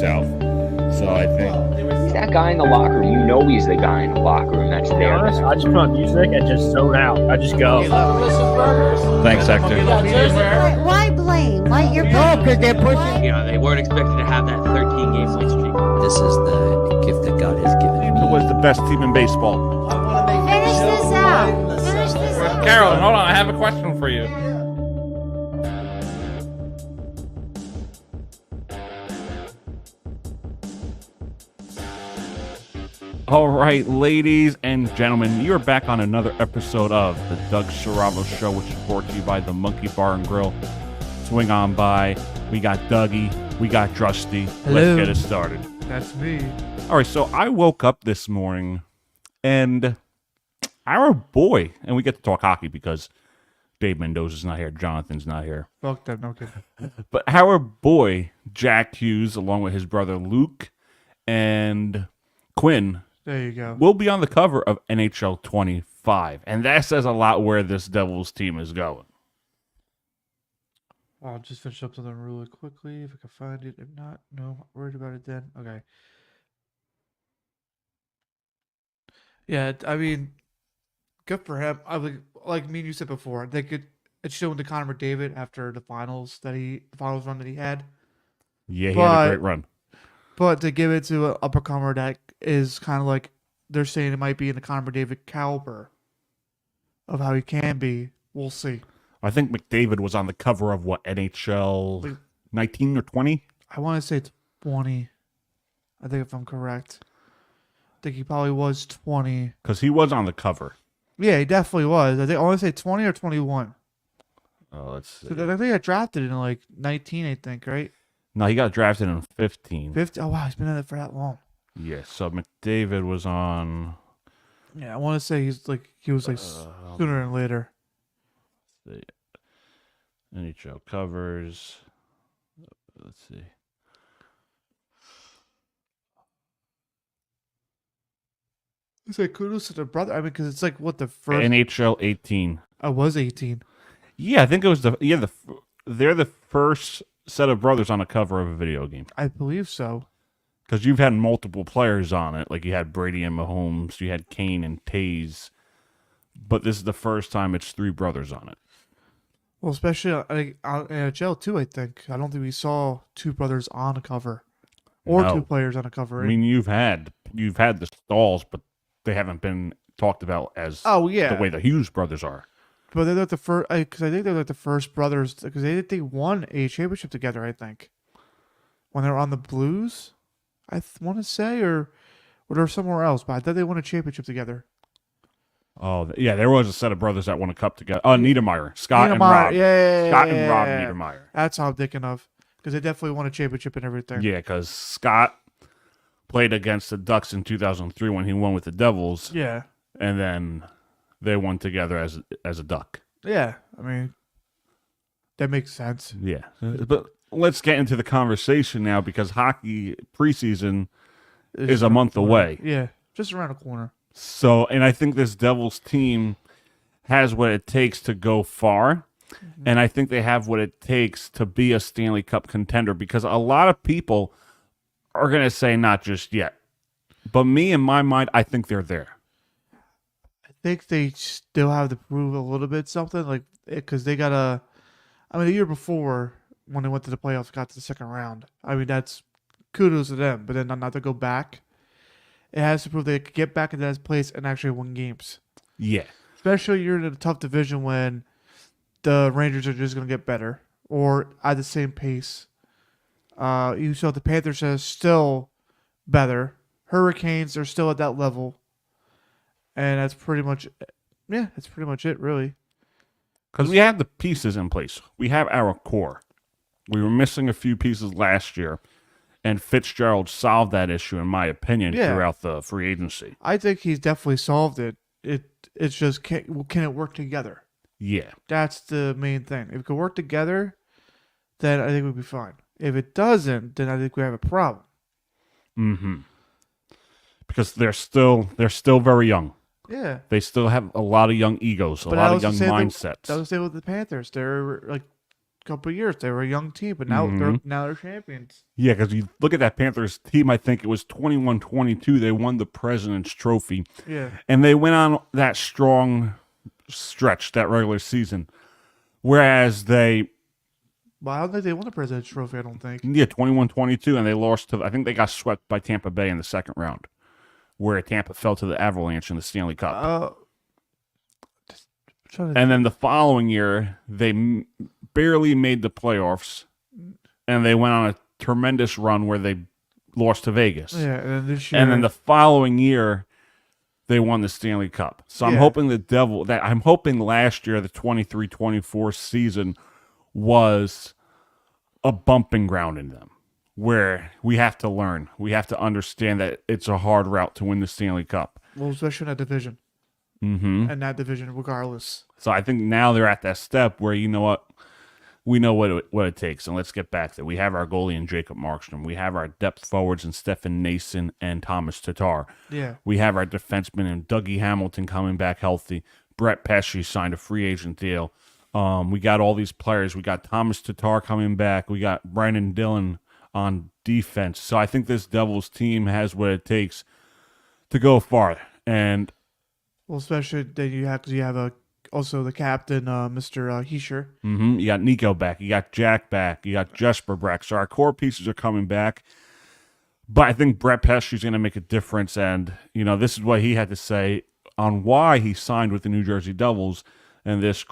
himself. So I think He's that guy in the locker room. You know he's the guy in the locker room that's To be there. honest, I just put on music and just zone out. I just go. thanks, Hector. Why blame? Why you're because they're pushing. You know, they weren't expected to have that 13-game win streak. This is the gift that God has given me. It was the best team in baseball. Finish this out. Finish this out. Carolyn, hold on. I have a question for you. All right, ladies and gentlemen, you're back on another episode of the Doug Sharavo Show, which is brought to you by the Monkey Bar and Grill. Swing on by. We got Dougie. We got Drusty. Hello. Let's get it started. That's me. All right, so I woke up this morning, and our boy, and we get to talk hockey because Dave Mendoza's not here, Jonathan's not here. Fuck that, no kidding. But our boy, Jack Hughes, along with his brother Luke and Quinn, There you go. will be on the cover of NHL 25. And that says a lot where this Devils team is going. I'll just finish up something really quickly if I can find it. If not, no, I'm not worried about it then. Okay. Yeah, I mean, good for him. I like me and you said before, they could. It's showing to Connor McDavid after the finals run that he had. Yeah, he had a great run. But to give it to an uppercomer that is kind of like they're saying it might be in the Connor McDavid caliber of how he can be. We'll see. I think McDavid was on the cover of what, NHL 19 or 20? I want to say 20. I think if I'm correct. I think he probably was 20. Because he was on the cover. Yeah, he definitely was. I want to say 20 or 21. Oh, let's see. So I think he got drafted in like 19, I think, right? No, he got drafted in 15. 50. Oh, wow, he's been in it for that long. Yeah, so McDavid was on Yeah, I want to say he was sooner than later. the NHL covers. Let's see. It's like kudos to the brother. I mean, because it's like what the first. NHL 18. I was 18. Yeah, I think it was they're the first set of brothers on a cover of a video game. I believe so. Because you've had multiple players on it. Like you had Brady and Mahomes, you had Kane and Taze. But this is the first time it's three brothers on it. Well, especially on NHL too, I think. I don't think we saw two brothers on a cover. Or No. two players on a cover. I mean, you've had the stalls, but they haven't been talked about as Oh, yeah. the way the Hughes brothers are. But they're like the first, because I think they're like the first brothers, because they won a championship together, I think. When they were on the Blues, I want to say, or they're somewhere else, but I thought they won a championship together. Oh, yeah, there was a set of brothers that won a cup together. Oh, Niedermeyer. Scott and Niedermeyer, Rob. yeah, Scott and Rob Niedermeyer. That's how I'm thinking of, because they definitely won a championship and everything. Yeah, because Scott played against the Ducks in 2003 when he won with the Devils, Yeah. and then they won together as a Duck. Yeah. I mean, that makes sense. Yeah. But let's get into the conversation now because hockey preseason is a month away. Yeah. Just around the corner. So, and I think this Devils team has what it takes to go far. Mm-hmm. And I think they have what it takes to be a Stanley Cup contender because a lot of people are going to say not just yet. But me, in my mind, I think they're there. I think they still have to prove a little bit something, like, because they got a. I mean, the year before, when they went to the playoffs, got to the second round. I mean, that's kudos to them. But then not to go back, it has to prove they could get back into that place and actually win games. Yeah. Especially you're in a tough division when the Rangers are just going to get better or at the same pace. You saw the Panthers are still better. Hurricanes are still at that level. And that's pretty much it, really. Because we have the pieces in place. We have our core. We were missing a few pieces last year, and Fitzgerald solved that issue, in my opinion, throughout the free agency. I think he's definitely solved it. It's just, can it work together? Yeah. That's the main thing. If it can work together, then I think we'll be fine. If it doesn't, then I think we have a problem. Mm-hmm. Because they're still very young. Yeah. They still have a lot of young egos, a lot of young mindsets. That was the same with the Panthers. They're like couple of years. They were a young team, but now they're champions. Yeah, because you look at that Panthers team, I think it was 21-22. They won the President's Trophy. Yeah. And they went on that strong stretch, that regular season. Whereas they, Well, I don't think they won the President's Trophy, I don't think. 21-22, and they lost to, I think they got swept by Tampa Bay in the second round, where Tampa fell to the Avalanche in the Stanley Cup. And then the following year, they barely made the playoffs, and they went on a tremendous run where they lost to Vegas. Yeah, and then this year. And then the following year, they won the Stanley Cup. So I'm hoping I'm hoping last year, the 23-24 season, was a bumping ground in them, where we have to learn. We have to understand that it's a hard route to win the Stanley Cup. Well, especially in that division. Mm-hmm. And that division, regardless. So I think now they're at that step where, you know what, we know what it takes. And let's get back to it. We have our goalie in Jacob Markstrom. We have our depth forwards in Stefan Nason and Thomas Tatar. Yeah. We have our defenseman in Dougie Hamilton coming back healthy. Brett Pesci signed a free agent deal. We got all these players. We got Thomas Tatar coming back. We got Brandon Dillon on defense. So I think this Devils team has what it takes to go far. And well, especially then you have also the captain, Mr. Heischer. mm-hmm, you got Nico back. You got Jack back. You got Jesper back. So our core pieces are coming back. But I think Brett Pesci's going to make a difference. And, this is what he had to say on why he signed with the New Jersey Devils. And this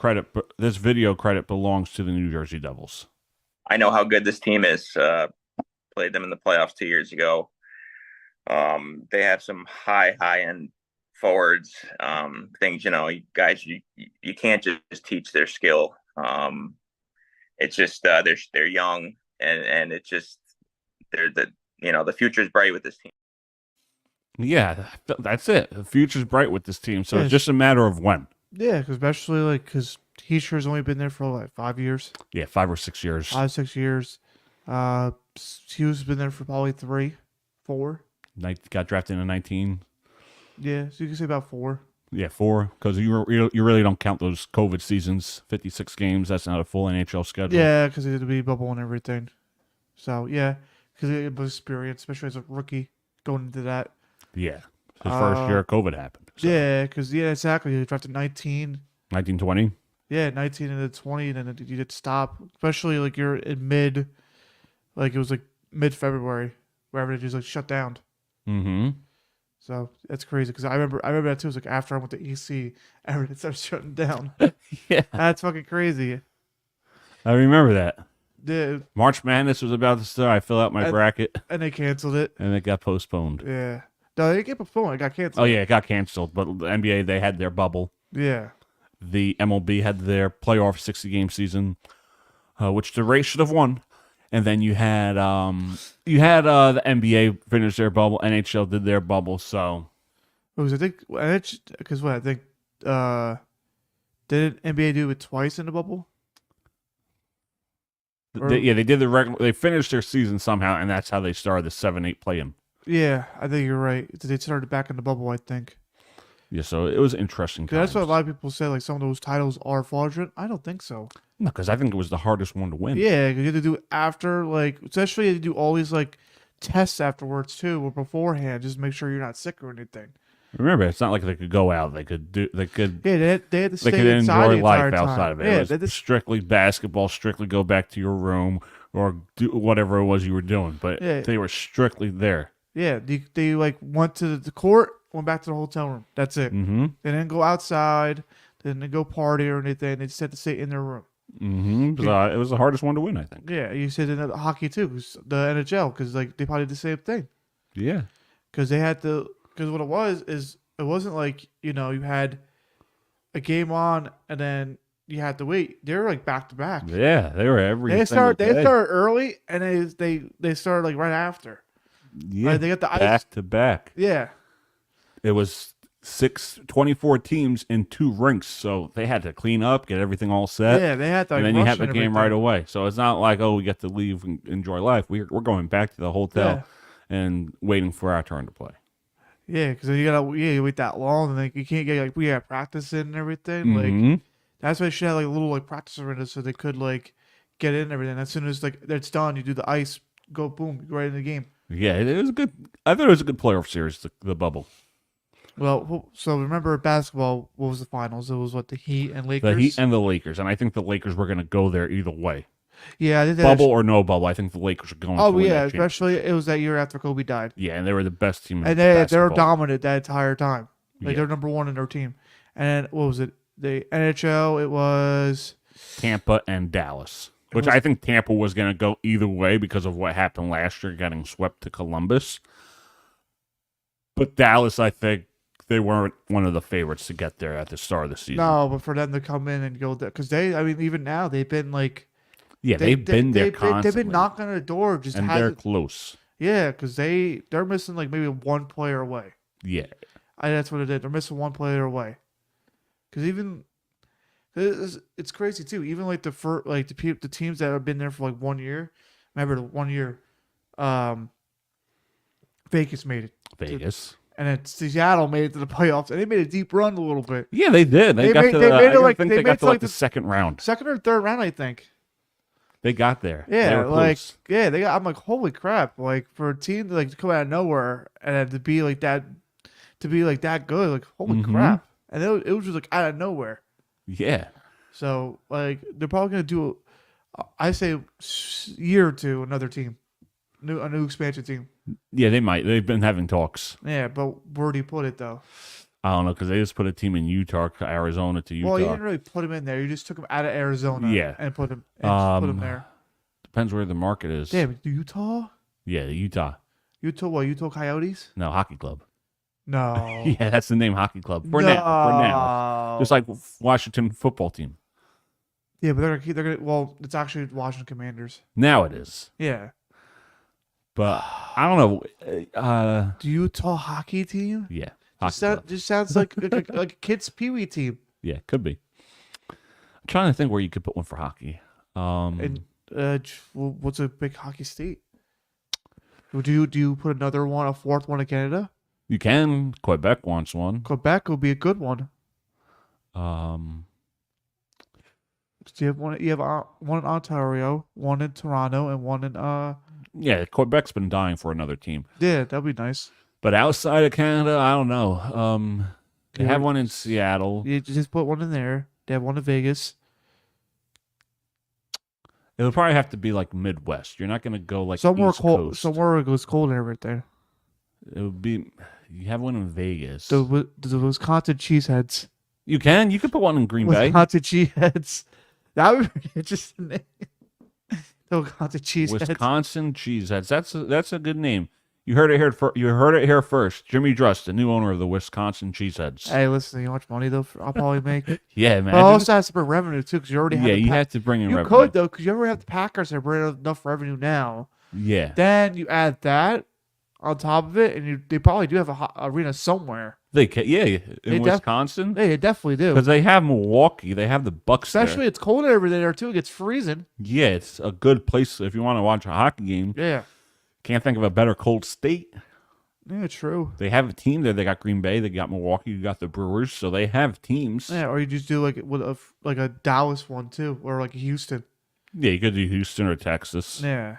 video credit belongs to the New Jersey Devils. I know how good this team is. Played them in the playoffs 2 years ago. They have some high-end forwards. Things, guys, you can't just teach their skill. It's just they're young, and it's just the future's bright with this team. Yeah, that's it. The future's bright with this team. So it's just a matter of when. Yeah, especially because Heischer's only been there for 5 years. Yeah, 5 or 6 years. 5-6 years. Hughes has been there for probably 3, 4. Got drafted in 19. Yeah, so you can say about 4. Yeah, 4, because you really don't count those COVID seasons. 56 games, that's not a full NHL schedule. Yeah, because it had to be bubble and everything. So, yeah, because it was experience, especially as a rookie going into that. Yeah, his first year COVID happened. So. Yeah, because, exactly. He drafted 19. 19-20? Yeah, 19 and then 20, and then you did stop. Especially, you're in it was mid-February, where everything just, shut down. Mm-hmm. So that's crazy because I remember that too. It was after I went to EC, everything started shutting down. Yeah, that's fucking crazy. I remember that. Dude. March Madness was about to start. I filled out my bracket, and they canceled it, and it got postponed. Yeah, no, they didn't get postponed. It got canceled. Oh yeah, it got canceled. But the NBA, they had their bubble. Yeah. The MLB had their playoff 60-game season, which the Rays should have won. And then you had the NBA finish their bubble, NHL did their bubble. So, because I think did NBA do it twice in the bubble? They did the regular. They finished their season somehow, and that's how they started the 7-8 play-in. Yeah, I think you're right. They started back in the bubble, I think. Yeah, so it was interesting. That's what a lot of people say. Some of those titles are fraudulent. I don't think so. No, because I think it was the hardest one to win. Yeah, because you had to do it after, especially you had to do all these tests afterwards too, or beforehand, just to make sure you're not sick or anything. Remember, it's not like they could go out. They could. Yeah, they had to stay they could inside enjoy the life entire outside time. of it. Yeah, It was strictly basketball. Strictly go back to your room or do whatever it was you were doing. But they were strictly there. Yeah, they went to the court, went back to the hotel room. That's it. Mm-hmm. They didn't go outside. They didn't go party or anything. They just had to stay in their room. Mm-hmm. So, it was the hardest one to win, I think. Yeah, you said in the hockey too, the NHL, because they probably did the same thing. Yeah, because they had to. Because what it was is it wasn't you had a game on and then you had to wait. They were back to back. Yeah, they were every. They started early and they started right after. Yeah, they got the back to back. Yeah, it was 24 teams in 2 rinks, so they had to clean up, get everything all set. Yeah, they had to. And then you have the game right away. So it's not like, we get to leave and enjoy life. We're going back to the hotel and waiting for our turn to play. Yeah, because you gotta you wait that long, and you can't get we had practice in and everything. Mm-hmm. That's why they should have a little practice arena so they could get in and everything. As soon as like it's done, you do the ice, go boom, right in the game. Yeah, it was good. I thought it was a good playoff series, the bubble. Well, so remember basketball, what was the finals? It was what, the Heat and Lakers? The Heat and the Lakers, and I think the Lakers were going to go there either way. Yeah, I think that Bubble or no bubble, I think the Lakers are going to win that championship. especially it was that year after Kobe died. Yeah, and they were the best team in And they were dominant that entire time. Like they're number one in their team. And what was it? The NHL, it was Tampa and Dallas, which I think Tampa was going to go either way because of what happened last year, getting swept to Columbus. But Dallas, I think, they weren't one of the favorites to get there at the start of the season. No, but for them to come in and go there, because even now they've been like, they've been there constantly. They've been knocking on the door, and they're close. Yeah, because they're missing like maybe one player away. Yeah, that's what it is. They're missing one player away. Because even it's crazy too. Even like the teams that have been there for like 1 year. Remember the 1 year, Vegas made it. And then Seattle made it to the playoffs, and they made a deep run a little bit. Yeah, they did. They got to the second round. Second or third round, I think. They got there. Yeah, they got. I'm like, holy crap! Like for a team to come out of nowhere and to be like that, good, like holy crap! And it was just like out of nowhere. Yeah. So like they're probably gonna do, I say, year or two another team, a new expansion team. Yeah, they might. They've been having talks. Yeah, but where do you put it though? I don't know, because they just put a team in Utah, Arizona to Utah. Well, you didn't really put him in there. You just took him out of Arizona. Yeah. And put him there. Depends where the market is. Damn, Utah? Yeah, Utah. Utah what? Utah Coyotes? No, hockey club. No. Yeah, that's the name, hockey club. For now. Just like Washington football team. Yeah, but they're gonna well, it's actually Washington Commanders. Now it is. Yeah. But I don't know. The Utah hockey team? Yeah. Just sounds like a kid's peewee team. Yeah, could be. I'm trying to think where you could put one for hockey. What's a big hockey state? Do you put a fourth one in Canada? You can. Quebec wants one. Quebec would be a good one. Do you have one? You have one in Ontario, one in Toronto, and one in Yeah, Quebec's been dying for another team. Yeah, that'd be nice. But outside of Canada, I don't know. They have one in Seattle. You just put one in there. They have one in Vegas. It'll probably have to be like Midwest. You're not going to go like somewhere East cold. Coast. Somewhere it goes cold and everything. It would be. You have one in Vegas. The Wisconsin Cheeseheads. You can. You could put one in Green Bay. Wisconsin Cheeseheads. That would be interesting. The Wisconsin Cheeseheads. Wisconsin Cheeseheads. That's a good name. You heard it here. You heard it here first. Jimmy Drust, the new owner of the Wisconsin Cheeseheads. Hey, listen, you know how much money I'll probably make? Yeah, man. But also has to bring revenue too, because you already have. Yeah, you have to bring in revenue. You could though, because you already have the Packers that bring enough revenue now. Yeah. Then you add that on top of it, and they probably do have a arena somewhere. They can, yeah, in Wisconsin. They definitely do, because they have Milwaukee. They have the Bucks. Especially there. It's cold over there too. It gets freezing. Yeah, it's a good place if you want to watch a hockey game. Yeah. Can't think of a better cold state. Yeah, true. They have a team there. They got Green Bay. They got Milwaukee. You got the Brewers. So they have teams. Yeah, or you just do like a Dallas one too, or like a Houston. Yeah, you could do Houston or Texas. Yeah,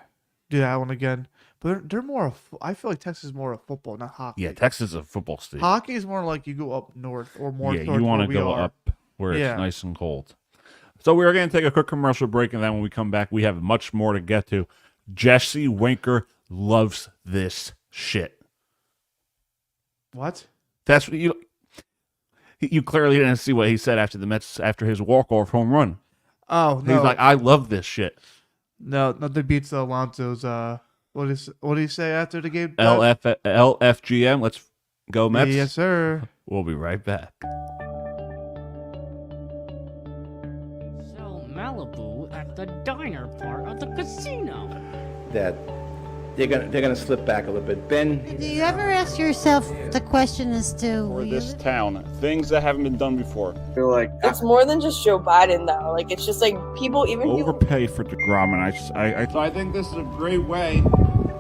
do that one again. But they're more. I feel like Texas is more of football, not hockey. Yeah, Texas is a football state. Hockey is more like you go up north or more. Yeah, you want to go up where it's nice and cold. So we're going to take a quick commercial break, and then when we come back, we have much more to get to. Jesse Winker loves this shit. What? That's what you clearly didn't see what he said after the Mets after his walk-off home run. Oh no! He's like, I love this shit. No, nothing beats the Alonso's. What do you say after the game? LFGM. Let's go Mets. Yes, sir. We'll be right back. So Malibu at the diner part of the casino. That they're gonna slip back a little bit. Ben, Do you ever ask yourself the question as to For this town, things that haven't been done before. I feel like it's more than just Joe Biden, though. Like it's just like people, Overpay for DeGrom, and so I think this is a great way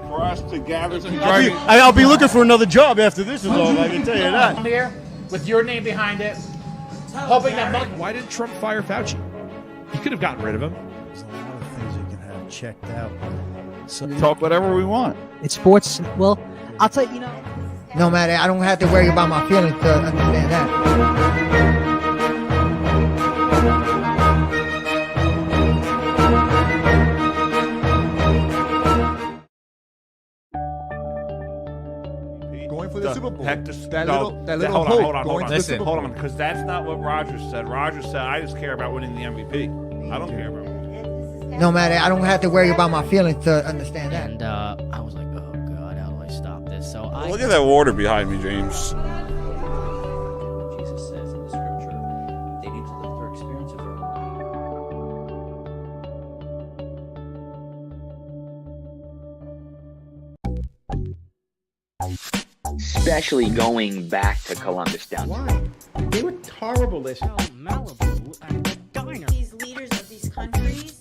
for us to gather. I'll be looking for another job after this is over. I can tell you that. I'm here with your name behind it, hoping that. Why didn't Trump fire Fauci? He could have gotten rid of him. checked out. So Talk whatever we want. It's sports. Well, I'll tell you, No matter, I don't have to worry about my feelings to understand that. Going for the Super Bowl. Heck, That little hold hope on, going to the Super hold Bowl. on, because that's not what Rogers said. Rogers said, "I just care about winning the MVP. I don't care about." No matter, I don't have to worry about my feelings to understand that. and I was like, oh god, how do I stop this? So I Look at that water behind me, James. Jesus says in the scripture, they need to live through experience of their Especially going back to Columbus down. Why? They were horrible this year. Malibu and the diner. These leaders of these countries.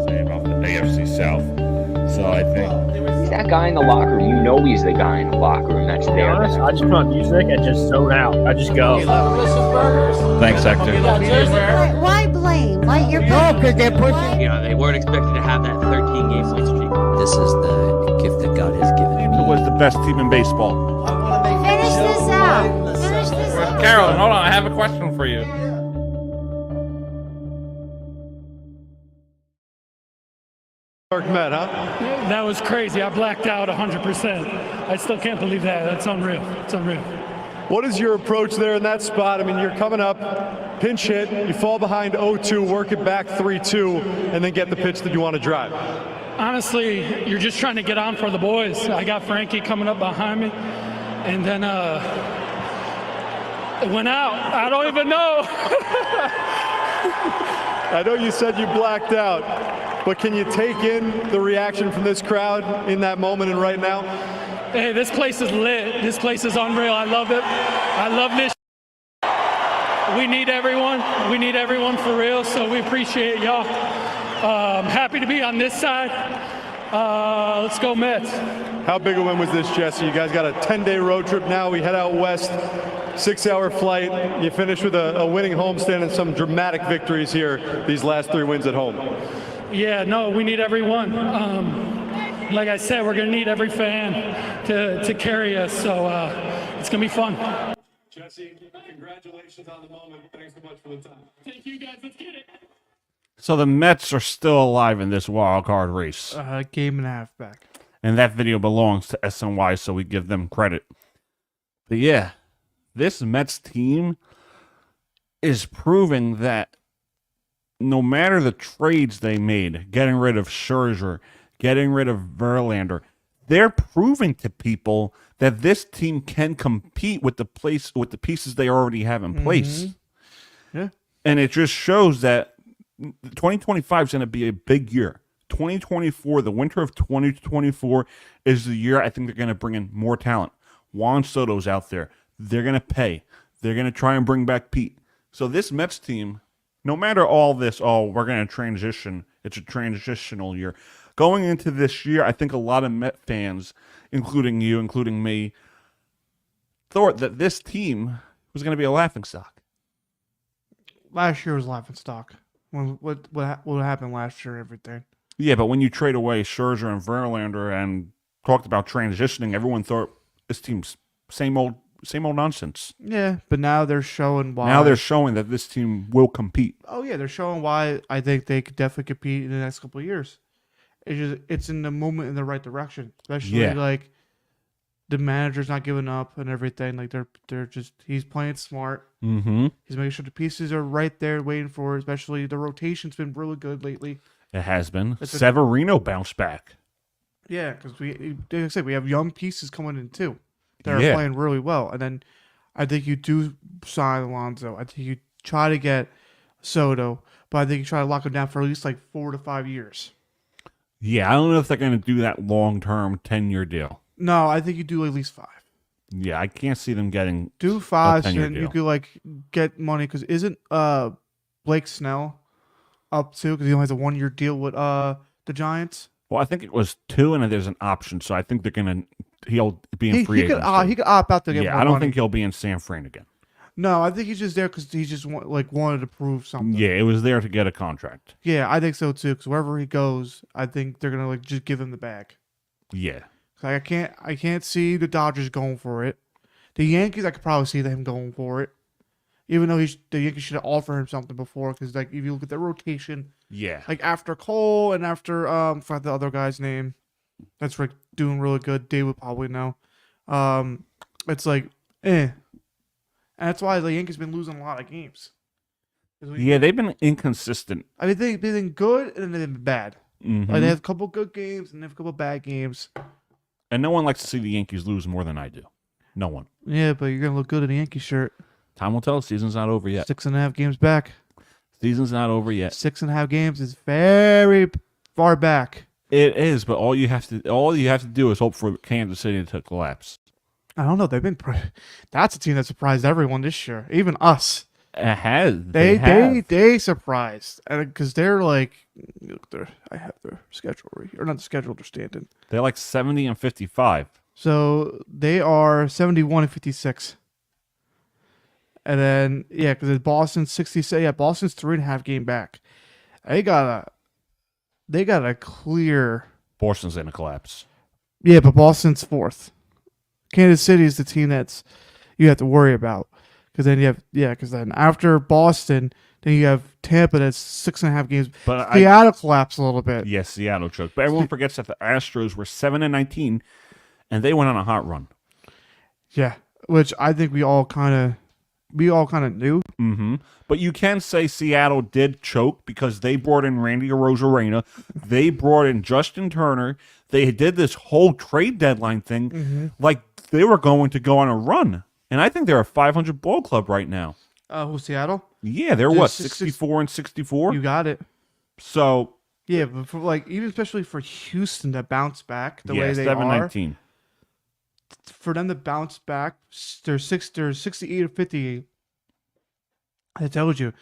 Say about the AFC South. So I think He's that guy in the locker room. You know he's the guy in the locker room that's there. I just put on music and just zone out. I just go. Thanks, Hector. Why blame? Why you're because they're pushing. You know, they weren't expected to have that 13 game win streak. This is the gift that God has given me. Who was the best team in baseball? Finish this out. Finish this out. Carolyn, hold on. I have a question for you. Met, huh? That was crazy. I blacked out 100%. I still can't believe that. That's unreal. It's unreal. What is your approach there in that spot? I mean, you're coming up, pinch hit, you fall behind 0-2, work it back 3-2, and then get the pitch that you want to drive. Honestly, you're just trying to get on for the boys. I got Frankie coming up behind me, and then it went out. I don't even know. I know you said you blacked out, but can you take in the reaction from this crowd in that moment and right now? Hey, this place is lit. This place is unreal. I love it. I love this. We need everyone. We need everyone for real, so we appreciate y'all. Happy to be on this side. Let's go Mets. How big a win was this, Jesse? You guys got a 10-day road trip now. We head out west, 6-hour flight. You finish with a winning homestand and some dramatic victories here, these last 3 wins at home. Yeah, no, we need everyone. Like I said, we're going to need every fan to carry us, so it's going to be fun. Jesse, congratulations on the moment. Thanks so much for the time. Thank you, guys. Let's get it. So the Mets are still alive in this wild card race. Game and a half back. And that video belongs to SNY, so we give them credit. But yeah, this Mets team is proving that no matter the trades they made, getting rid of Scherzer, getting rid of Verlander, they're proving to people that this team can compete with the pieces they already have in place. Yeah. And it just shows that 2025 is going to be a big year. 2024, the winter of 2024 is the year I think they're going to bring in more talent. Juan Soto's out there. They're going to pay. They're going to try and bring back Pete. So this Mets team, no matter all this, we're going to transition. It's a transitional year. Going into this year, I think a lot of Met fans, including you, including me, thought that this team was going to be a laughingstock. Last year was laughingstock. What happened last year? Everything. Yeah, but when you trade away Scherzer and Verlander and talked about transitioning, everyone thought this team's same old nonsense. Yeah, but now they're showing why. Now they're showing that this team will compete. Oh yeah, they're showing why I think they could definitely compete in the next couple of years. It's in the movement in the right direction, especially like the manager's not giving up and everything. Like they're just he's playing smart. Mm-hmm. He's making sure the pieces are right there waiting for it, especially the rotation's been really good lately. It has been. Severino bounced back. Yeah, because like I said, we have young pieces coming in too that are playing really well. And then I think you do sign Alonso. I think you try to get Soto, but I think you try to lock him down for at least like 4 to 5 years. Yeah, I don't know if they're going to do that long-term 10-year deal. No, I think you do at least 5. Yeah, I can't see them getting do 5, a 10-year and deal. you could like get money because isn't Blake Snell up too? Because he only has a 1-year deal with the Giants. Well, I think it was 2, and then there's an option, so I think he'll be in free agency. He could opt out to get more I don't money. think he'll be in San Fran again. No, I think he's just there because he just wanted to prove something. Yeah, it was there to get a contract. Yeah, I think so too. Because wherever he goes, I think they're gonna just give him the bag. Yeah. Like I can't see the Dodgers going for it. The Yankees, I could probably see them going for it. Even though the Yankees should have offered him something before, because like if you look at the rotation, yeah, like after Cole and after I forgot the other guy's name, that's like doing really good. Dave would probably know. It's like and that's why the Yankees been losing a lot of games. Yeah, they've been inconsistent. I mean, they've been good and then they've been bad. Mm-hmm. Like they have a couple good games and they have a couple bad games. And no one likes to see the Yankees lose more than I do. No one. Yeah, but you're gonna look good in a Yankee shirt. Time will tell. Season's not over yet. 6.5 games back. Season's not over yet. 6.5 games is very far back. It is, but all you have to do is hope for Kansas City to collapse. I don't know. That's a team that surprised everyone this year, even us. It has. They surprised, because they're like, I have their schedule right here, or not the schedule they're standing. They're like 70-55. So they are 71-56. And then because Boston's 66. Yeah, Boston's 3.5 game back. They got a clear. Boston's gonna collapse. Yeah, but Boston's 4th. Kansas City is the team that's you have to worry about, because then you have because then after Boston, then you have Tampa that's 6.5 games. But Seattle collapsed a little bit. Yes, Seattle choked. But everyone forgets that the Astros were 7-19, and they went on a hot run. Yeah, which I think we all kind of knew. Mm-hmm. But you can say Seattle did choke because they brought in Randy Arozarena. They brought in Justin Turner. They did this whole trade deadline thing like they were going to go on a run. And I think they're a 500 ball club right now. Who's Seattle? Yeah, they're what, 64-64? You got it. So yeah, but for even especially for Houston to bounce back the way they 7-19. are. For them to bounce back, they're 68 or 58. I told you,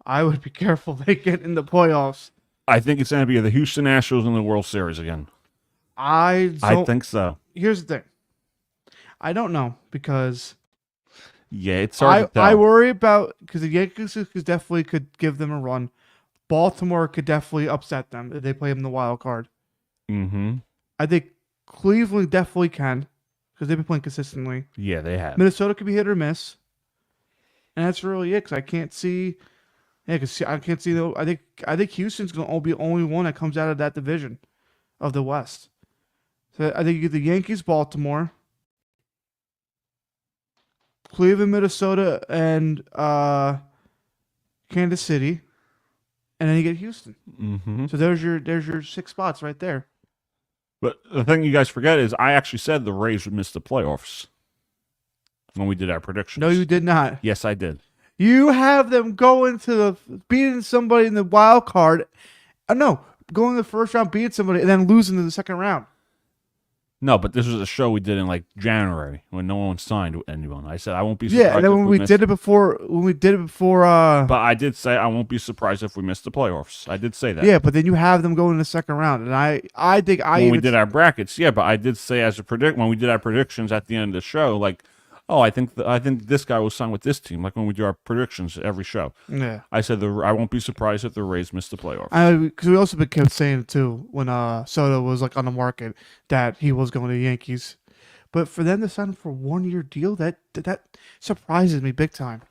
I would be careful they get in the playoffs. I think it's going to be the Houston Astros in the World Series again. I think so. Here's the thing. I don't know, because it's hard to tell. I worry about, because the Yankees definitely could give them a run. Baltimore could definitely upset them if they play them in the wild card. Mm-hmm. I think Cleveland definitely can, because they've been playing consistently. Yeah, they have. Minnesota could be hit or miss, and that's really it. Because I can't see. Yeah, because I can't see. I think Houston's going to be the only one that comes out of that division of the West. So I think you get the Yankees, Baltimore, Cleveland, Minnesota, and Kansas City, and then you get Houston. Mm-hmm. So there's your 6 spots right there. But the thing you guys forget is I actually said the Rays would miss the playoffs when we did our predictions. No, you did not. Yes, I did. You have them going to beating somebody in the wild card. No, going to the first round, beating somebody, and then losing in the second round. No, but this was a show we did in like January when no one signed anyone. I said I won't be surprised. Yeah, and then when we did it before, but I did say I won't be surprised if we miss the playoffs. I did say that. Yeah, but then you have them going in the second round, and I think when we did our brackets, but I did say when we did our predictions at the end of the show, like, oh, I think this guy will sign with this team. Like when we do our predictions every show. Yeah, I said I won't be surprised if the Rays miss the playoffs. Because we also kept saying too when Soto was like on the market that he was going to the Yankees, but for them to sign him for a 1-year deal, that surprises me big time.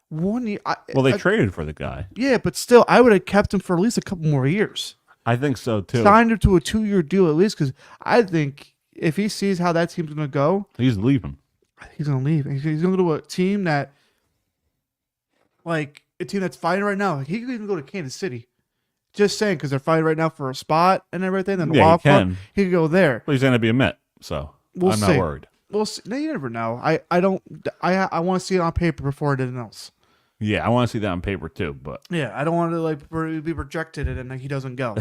1 year. They traded for the guy. Yeah, but still, I would have kept him for at least a couple more years. I think so too. Signed him to a 2-year deal at least, because I think if he sees how that team's going to go, he's leaving. He's going to leave. He's going to go to a team that's fighting right now. He could even go to Kansas City. Just saying, because they're fighting right now for a spot and everything. Then he can. He could go there. But he's going to be a Met, so I'm not worried. We'll see. No, you never know. I want to see it on paper before anything else. Yeah, I want to see that on paper too. But yeah, I don't want to be rejected and then he doesn't go.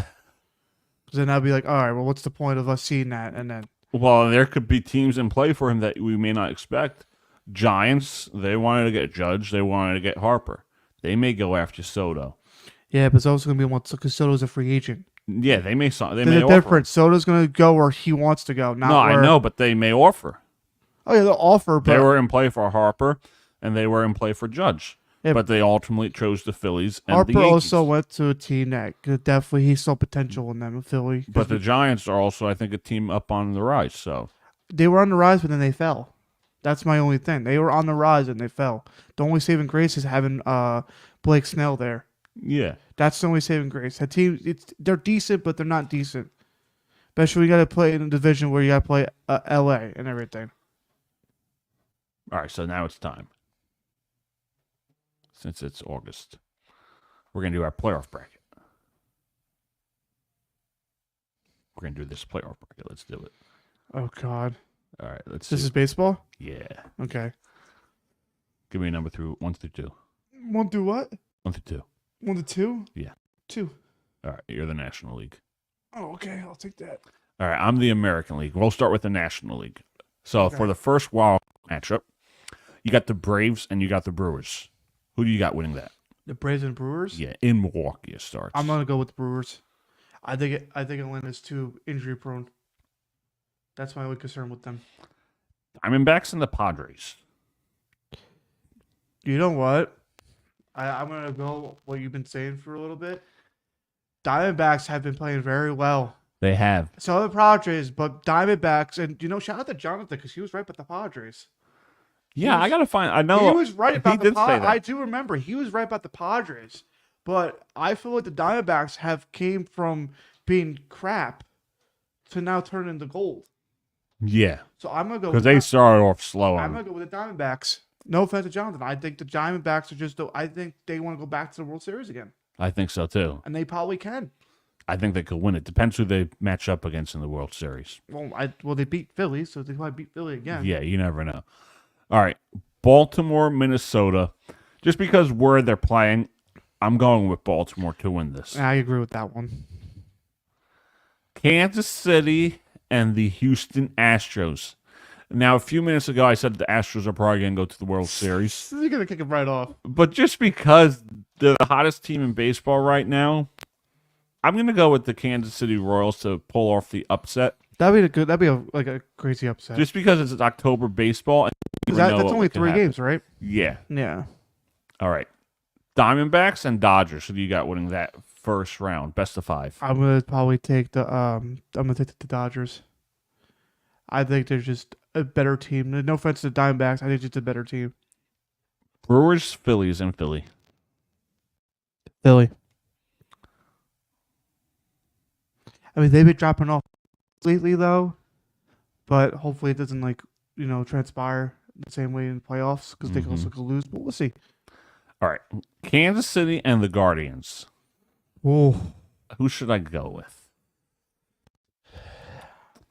Then I'll be like, all right, well, what's the point of us seeing that? And then. Well, there could be teams in play for him that we may not expect. Giants, they wanted to get Judge. They wanted to get Harper. They may go after Soto. Yeah, but it's also going to be once because Soto's a free agent. Yeah, they may. They may offer. Different. Soto's going to go where he wants to go. I know, but they may offer. Oh yeah, they'll offer. But they were in play for Harper. and they were in play for Judge. Yeah. But they ultimately chose the Phillies and Harper the Yankees. also went to a team that could definitely he saw potential in them in Philly. But the Giants are also, I think, a team up on the rise. So they were on the rise, but then they fell. That's my only thing. They were on the rise and they fell. The only saving grace is having Blake Snell there. yeah, That's the only saving grace. That team, they're decent, but they're not decent. Especially when you got to play in a division where you got to play LA and everything. all right. So now it's time. Since it's August, we're gonna do our playoff bracket. We're gonna do this playoff bracket. Let's do it. Oh God. All right. Let's. This see. is baseball? Yeah. Okay. Give me a number through 1 through 2. 1 through what? 1 through 2. 1 to 2? Yeah. 2. All right. You're the National League. Oh, okay. I'll take that. All right. I'm the American League. We'll start with the National League. So Okay. for the first wild matchup, you got the Braves and you got the Brewers. Who do you got winning that? The Braves and Brewers? Yeah, in Milwaukee it starts. I'm gonna go with the Brewers. I think Atlanta's too injury prone. That's my only concern with them. Diamondbacks and the Padres. You know what? I'm gonna go what you've been saying for a little bit. Diamondbacks have been playing very well. They have. So the Padres, but Diamondbacks, and shout out to Jonathan because he was right about the Padres. Yeah, I gotta find. I know He was right about the did say Padres. that. I do remember he was right about the Padres, but I feel like the Diamondbacks have came from being crap to now turning into gold. Yeah, So I'm gonna go because with they started off slow. I'm gonna go with the Diamondbacks. No offense to Jonathan, I think the Diamondbacks are just. I think they want to go back to the World Series again, I think so too. and they probably can. I think they could win it. Depends who they match up against in the World Series. Well, they beat Philly, so they probably beat Philly again. Yeah, you never know. All right, Baltimore, Minnesota. Just because where they're playing, I'm going with Baltimore to win this. I agree with that one. Kansas City and the Houston Astros. Now, a few minutes ago, I said the Astros are probably going to go to the World Series. You're gonna kick it right off. But just because they're the hottest team in baseball right now, I'm going to go with the Kansas City Royals to pull off the upset. That'd be a crazy upset. Just because it's October baseball. And you never know That's what only could 3 happen. games, right? Yeah. Yeah. All right. Diamondbacks and Dodgers. Who do you got winning that first round? Best of 5. I'm gonna probably take the Dodgers. I think they're just a better team. No offense to the Diamondbacks, I think it's a better team. Brewers, Phillies, and Philly. Philly. I mean, they've been dropping off lately though, but hopefully it doesn't transpire the same way in playoffs because they also could lose. But we'll see. All right. Kansas City and the Guardians. Oh, Who should I go with?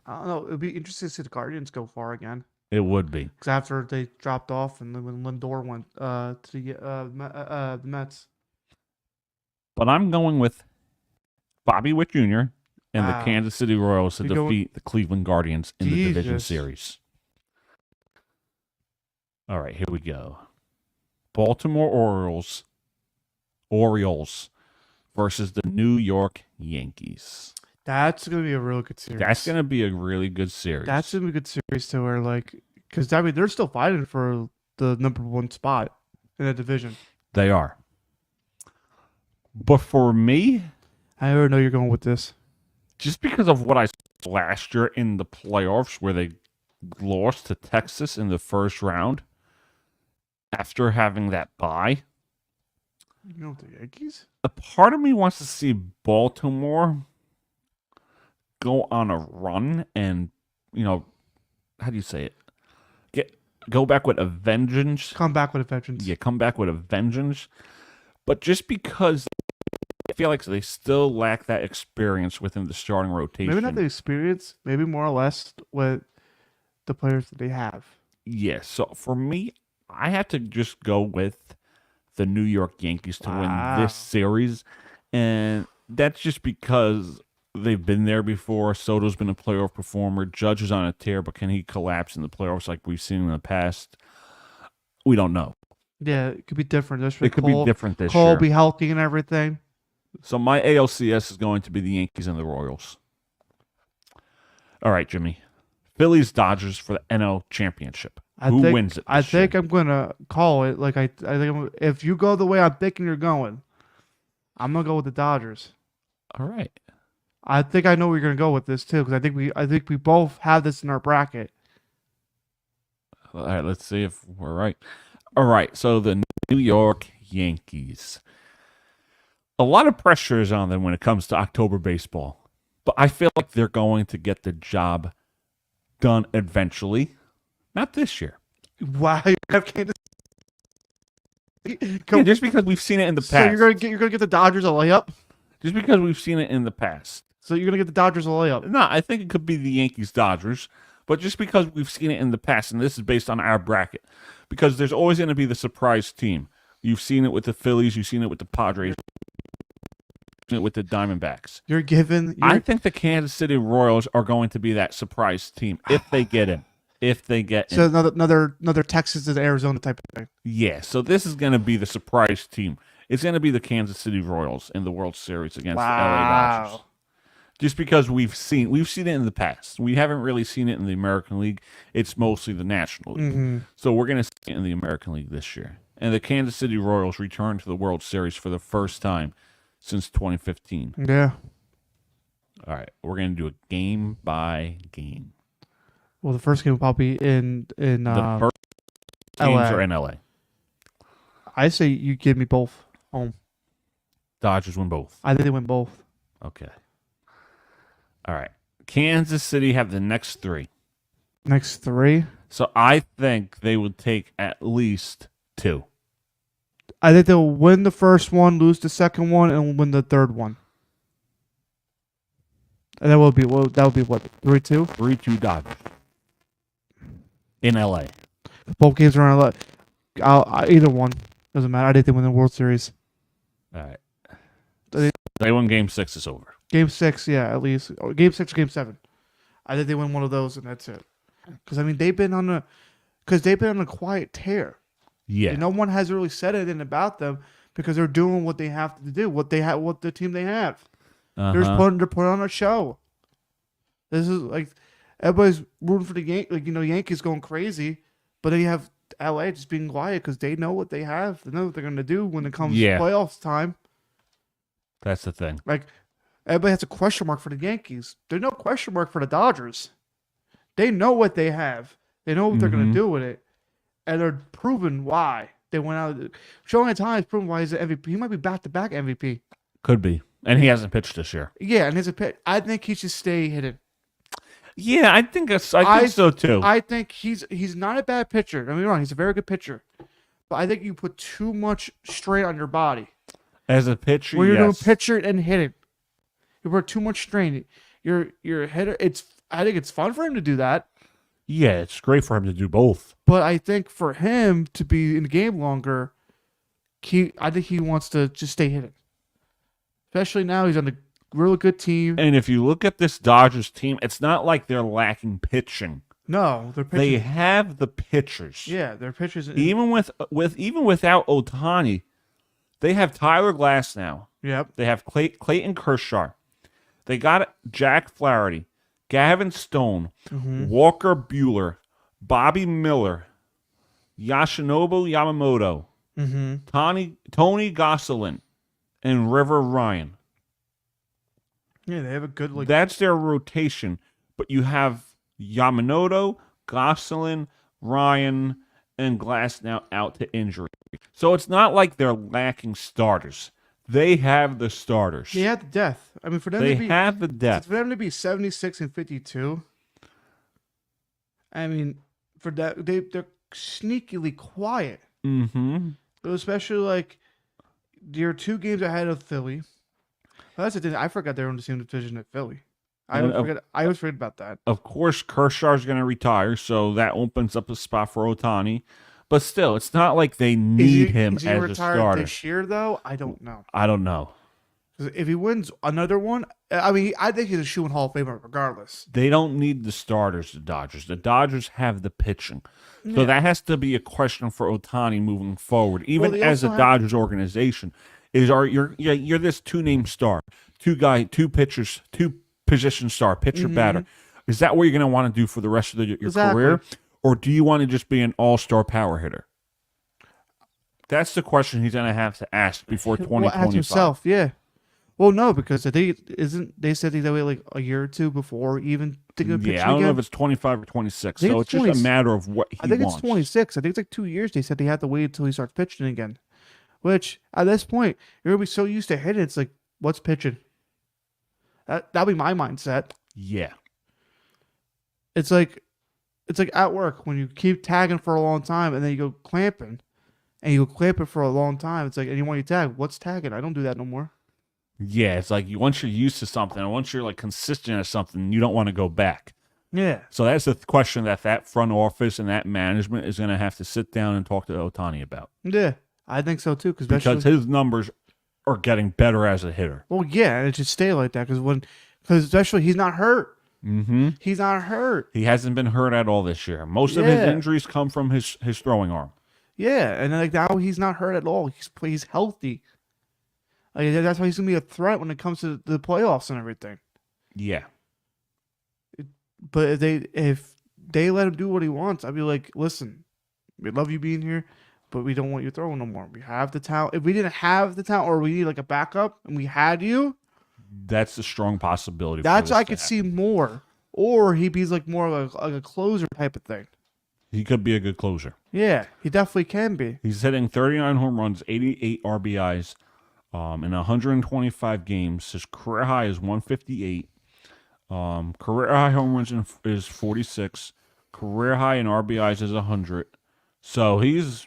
I don't know. It'd be interesting to see the Guardians go far again. It would be. Because after they dropped off and then when Lindor went to the Mets. But I'm going with Bobby Witt Jr. and the Wow. Kansas City Royals to You go defeat the Cleveland Guardians in the division Jesus. series. All right, here we go. Baltimore Orioles versus the New York Yankees. That's going to be a real good series. That's going to be a really good series. That's going to be a good series to where, because, I mean, they're still fighting for the number 1 spot in the division. They are. But for me, I already know you're going with this. just because of what I saw last year in the playoffs where they lost to Texas in the first round after having that bye, You know the Yankees? a part of me wants to see Baltimore go on a run and, how do you say it? Go back with a vengeance. Come back with a vengeance. Yeah, come back with a vengeance. But just because I feel like they still lack that experience within the starting rotation. Maybe not the experience, maybe more or less with the players that they have. Yeah, so for me, I have to just go with the New York Yankees to win this series. And that's just because they've been there before. Soto's been a playoff performer. Judge is on a tear, but can he collapse in the playoffs like we've seen in the past? We don't know. Yeah, it could be different. It could be different this Cole year. be healthy and everything. So my ALCS is going to be the Yankees and the Royals. All right, Jimmy. Phillies, Dodgers for the NL Championship. Who wins it? I this year? think I'm gonna call it. Like I think if you go the way I'm thinking you're going, I'm gonna go with the Dodgers. All right. I think I know where you're gonna go with this too, because I think we both have this in our bracket. All right, let's see if we're right. All right, so the New York Yankees. A lot of pressure is on them when it comes to October baseball, but I feel like they're going to get the job done eventually. Not this year. Wow, you have Kansas. Yeah, just because we've seen it in the past. So you're gonna get the Dodgers a layup. Just because we've seen it in the past. So you're gonna get the Dodgers a layup. No, I think it could be the Yankees Dodgers, but just because we've seen it in the past, and this is based on our bracket, because there's always going to be the surprise team. You've seen it with the Phillies, you've seen it with the Padres, you've seen it with the Diamondbacks. I think the Kansas City Royals are going to be that surprise team if they get in. If they get so in. another Texas and Arizona type of thing. Yeah, so this is going to be the surprise team. It's going to be the Kansas City Royals in the World Series against the LA Dodgers. Just because we've seen it in the past. We haven't really seen it in the American League. It's mostly the National League. Mm-hmm. So we're going to see it in the American League this year. And the Kansas City Royals return to the World Series for the first time since 2015. Yeah. All right, we're going to do a game by game. Well, the first game will probably in the first games LA. are in LA. I say you give me both home. Dodgers win both. I think they win both. Okay. All right. Kansas City have the next three. Next three? So I think they would take at least two. I think they'll win the first one, lose the second one, and win the third one. And that would be what? 3-2? 3-2 Dodgers. In LA. Both games are in LA. Either one. Doesn't matter. I think they win the World Series. All right. They win Game 6, it's over. Game 6, yeah, at least. Or Game 6 or Game 7. I think they win one of those, and that's it. Because, I mean, they've been on a quiet tear. Yeah. And no one has really said anything about them because they're doing what they have to do, what the team they have. They're putting on a show. This is like everybody's rooting for the Yankees going crazy, but then you have LA just being quiet because they know what they have. They know what they're going to do when it comes to playoffs time. That's the thing. Like everybody has a question mark for the Yankees. There's no question mark for the Dodgers. They know what they have. They know what they're going to do with it, and they're proving why they went out. Showing time has proven why he's an MVP. He might be back-to-back MVP. Could be. And he hasn't pitched this year. Yeah, and his pitch. I think he should stay hidden. Yeah, I think so too. I think he's not a bad pitcher. Don't get me wrong, he's a very good pitcher. But I think you put too much strain on your body. As a pitcher, when you're doing pitcher and hitting, you put too much strain. You're a hitter. I think it's fun for him to do that. Yeah, it's great for him to do both. But I think for him to be in the game longer, I think he wants to just stay hidden. Especially now, he's on a really good team. And if you look at this Dodgers team, it's not like they're lacking pitching. No, they're pitching. They have the pitchers. Yeah, they're pitchers. Even without Ohtani, they have Tyler Glass now. Yep. They have Clayton Kershaw. They got Jack Flaherty, Gavin Stone, Walker Buehler, Bobby Miller, Yoshinobu Yamamoto, Tony Gosselin, and River Ryan. Yeah, they have a good That's their rotation. But you have Yamamoto, Gosselin, Ryan, and Glass now out to injury. So it's not like they're lacking starters. They have the starters. They have the depth. I mean, for them they have the depth. For them to be 76 and 52. I mean, for that they're sneakily quiet. Mm-hmm. Especially like you're 2 games ahead of Philly. Well, that's the thing. I forgot they're in the same division at Philly. I always forget about that. Of course, Kershaw's going to retire, so that opens up a spot for Ohtani. But still, it's not like they need him as a starter. This year, though, I don't know. I don't know. If he wins another one, I mean, I think he's a shoe in Hall of Famer regardless. They don't need the starters, the Dodgers. The Dodgers have the pitching. So that has to be a question for Ohtani moving forward, even as a Dodgers organization. You're this 2-name star, 2 pitchers, 2 position star, pitcher, batter. Is that what you're going to want to do for the rest of your career? Or do you want to just be an all-star power hitter? That's the question he's going to have to ask before 2025. Well, ask himself, yeah. Well, no, because they said he's wait like a year or two before even thinking of pitching I don't again? know if it's 25 or 26. So it's just a matter of what he wants. I think it's 26. I think it's like 2 years. They said they have to wait until he starts pitching again. Which, at this point, you're going to be so used to hitting, it's like, what's pitching? That'll be my mindset. Yeah. It's like at work when you keep tagging for a long time and then you go clamping. And you go clamping for a long time. It's like, and you want to tag. What's tagging? I don't do that no more. Yeah, it's like once you're used to something, and once you're like consistent at something, you don't want to go back. Yeah. So that's the question that front office and that management is going to have to sit down and talk to Ohtani about. Yeah, I think so too. Because his numbers are getting better as a hitter. Well, yeah, and it should stay like that because especially he's not hurt. Mm-hmm. He's not hurt. He hasn't been hurt at all this year. Most of his injuries come from his throwing arm. Yeah, and like now he's not hurt at all. He's healthy. Like, that's why he's gonna be a threat when it comes to the playoffs and everything. Yeah. But if they let him do what he wants, I'd be like, listen, we love you being here, but we don't want you throwing no more. We have the talent. If we didn't have the talent, or we need like a backup, and we had you, that's a strong possibility. That's I could see more. Or he'd be like more of a closer type of thing. He could be a good closer. Yeah, he definitely can be. He's hitting 39 home runs, 88 RBIs. In 125 games, his career high is 158. Career high home runs is 46. Career high in RBIs is 100. So he's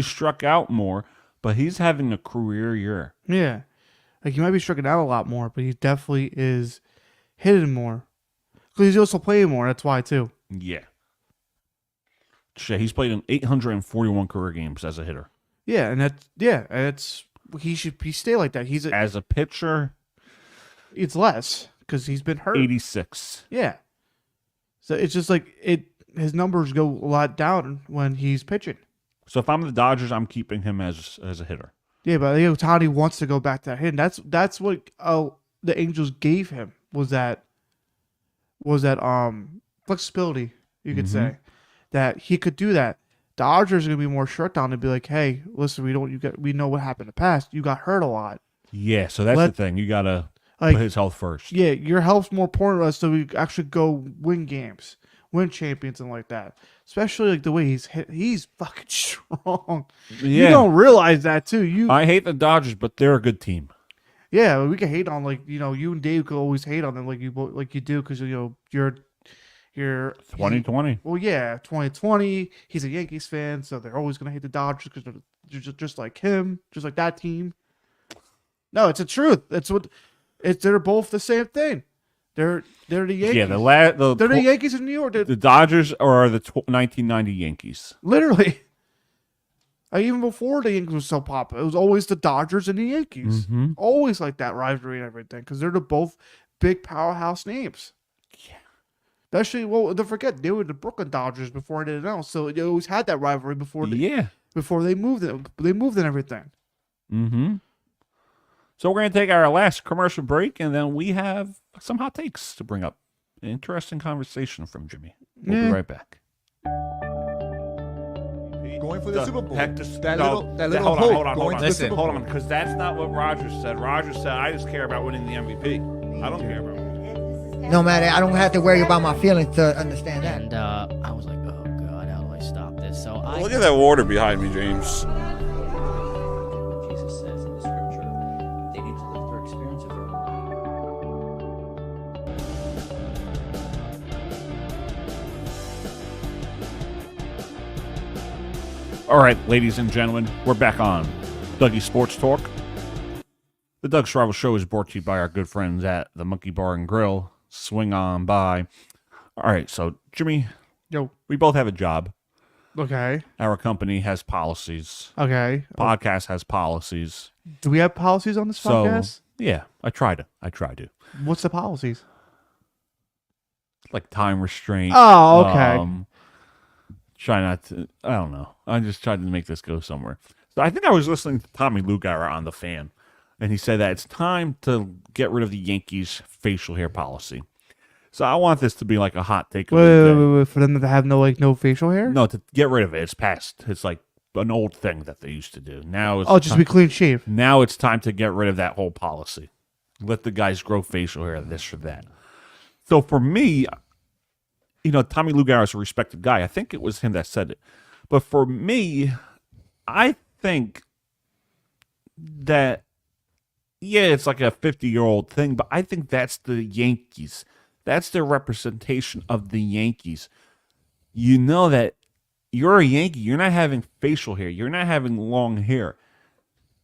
struck out more, but he's having a career year. Yeah, like he might be striking out a lot more, but he definitely is hitting more because he's also playing more. That's why too. Yeah. He's played in 841 career games as a hitter. Yeah, and that's. He should stay like that. As a pitcher, it's less because he's been hurt. 86. Yeah. So it's just like his numbers go a lot down when he's pitching. So if I'm the Dodgers, I'm keeping him as a hitter. Yeah, but Ohtani wants to go back to that hitting. That's what the Angels gave him was that flexibility, you could say, that he could do that. Dodgers are gonna be more shut down and be like, "Hey, listen, we know what happened in the past. You got hurt a lot." Yeah, so that's the thing. You gotta put his health first. Yeah, your health's more important to us, so we actually go win games, win champions, and like that. Especially like the way he's hit. He's fucking strong. Yeah. You don't realize that too. I hate the Dodgers, but they're a good team. Yeah, we can hate on you and Dave could always hate on them like you do because you're 2020. Well, yeah, 2020. He's a Yankees fan, so they're always gonna hate the Dodgers because they're just like him, just like that team. No, it's the truth. They're both the same thing. They're the Yankees. Yeah, they're the Yankees in New York. The Dodgers are the 1990 Yankees. Literally. Even before the Yankees was so popular, it was always the Dodgers and the Yankees. Mm-hmm. Always like that rivalry and everything because they're both big powerhouse names. Yeah. Especially, don't forget, they were the Brooklyn Dodgers before anything else. So they always had that rivalry before they moved it. They moved and everything. Mm-hmm. So we're going to take our last commercial break, and then we have some hot takes to bring up. An interesting conversation from Jimmy. We'll be right back. Going for the Super Bowl. Hold on, because that's not what Rogers said. Rogers said, I just care about winning the MVP. I don't care about winning. No matter, I don't have to worry about my feelings to understand that. And I was like, oh God, how do I stop this? So Look at that water behind me, James. Jesus says in the scripture, they need to live through experience of their own. All right, ladies and gentlemen, we're back on Dougie Sports Talk. The Doug Schravel Show is brought to you by our good friends at the Monkey Bar and Grill. Swing on by. All right, so Jimmy, we both have a job. Okay. Our company has policies. Okay. Podcast has policies. Do we have policies on this podcast? Yeah, I try to. What's the policies? Like time restraint. Oh, okay. Try not to. I don't know. I just tried to make this go somewhere. So I think I was listening to Tommy Lugauer on The Fan, and he said that it's time to get rid of the Yankees facial hair policy. So I want this to be like a hot take. Wait, for them to have no facial hair? No, to get rid of it. It's past. It's like an old thing that they used to do. Now it's just be clean shaved. Now it's time to get rid of that whole policy. Let the guys grow facial hair, this or that. So for me, Tommy Lugauer is a respected guy. I think it was him that said it. But for me, I think that, it's like a 50-year-old thing, but I think that's the Yankees. That's the representation of the Yankees. You know that you're a Yankee. You're not having facial hair. You're not having long hair.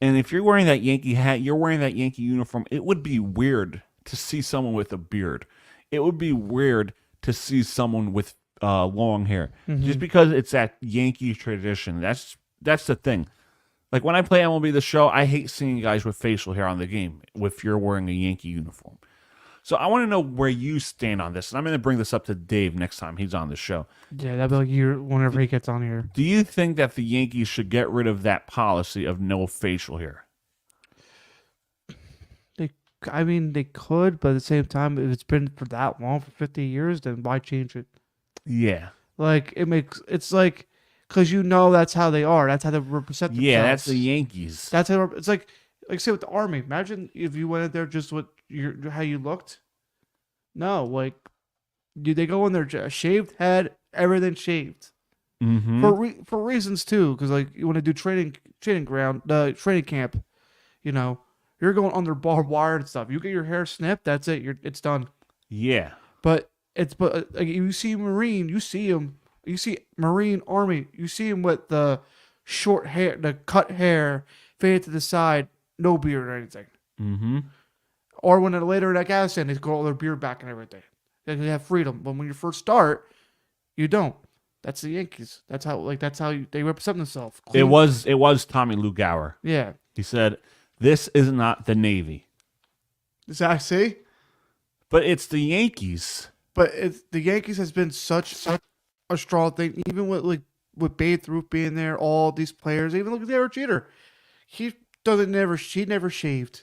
And if you're wearing that Yankee hat, you're wearing that Yankee uniform, it would be weird to see someone with a beard. It would be weird to see someone with long hair. Just because it's that Yankee tradition. That's the thing. Like when I play MLB The Show, I hate seeing guys with facial hair on the game if you're wearing a Yankee uniform. So I want to know where you stand on this. And I'm going to bring this up to Dave next time he's on the show. Yeah, that'd be like whenever he gets on here. Do you think that the Yankees should get rid of that policy of no facial hair? They could, but at the same time, if it's been for that long, for 50 years, then why change it? Yeah. Like, it's like, because that's how they are. That's how they represent themselves. Yeah, that's the Yankees. That's how, it's like say with the Army. Imagine if you went in there just with how you looked. No, like, they go in there, shaved head, everything shaved. Mm-hmm. For reasons, too, because, like, you want to do training camp, you're going under barbed wire and stuff. You get your hair snipped, that's it. It's done. Yeah. But like, you see Marine, you see him. You see Marine Army, you see him with the short hair, the cut hair, faded to the side, no beard or anything. Mm-hmm. Or when they're later in Afghanistan, they grow all their beard back and everything. They have freedom. But when you first start, you don't. That's the Yankees. That's how they represent themselves. It was Tommy Lugauer. Yeah. He said, "This is not the Navy." Does that see? But it's the Yankees. But the Yankees has been such a strong thing, even with Babe Ruth being there, all these players, even look at Derek Jeter. He never shaved.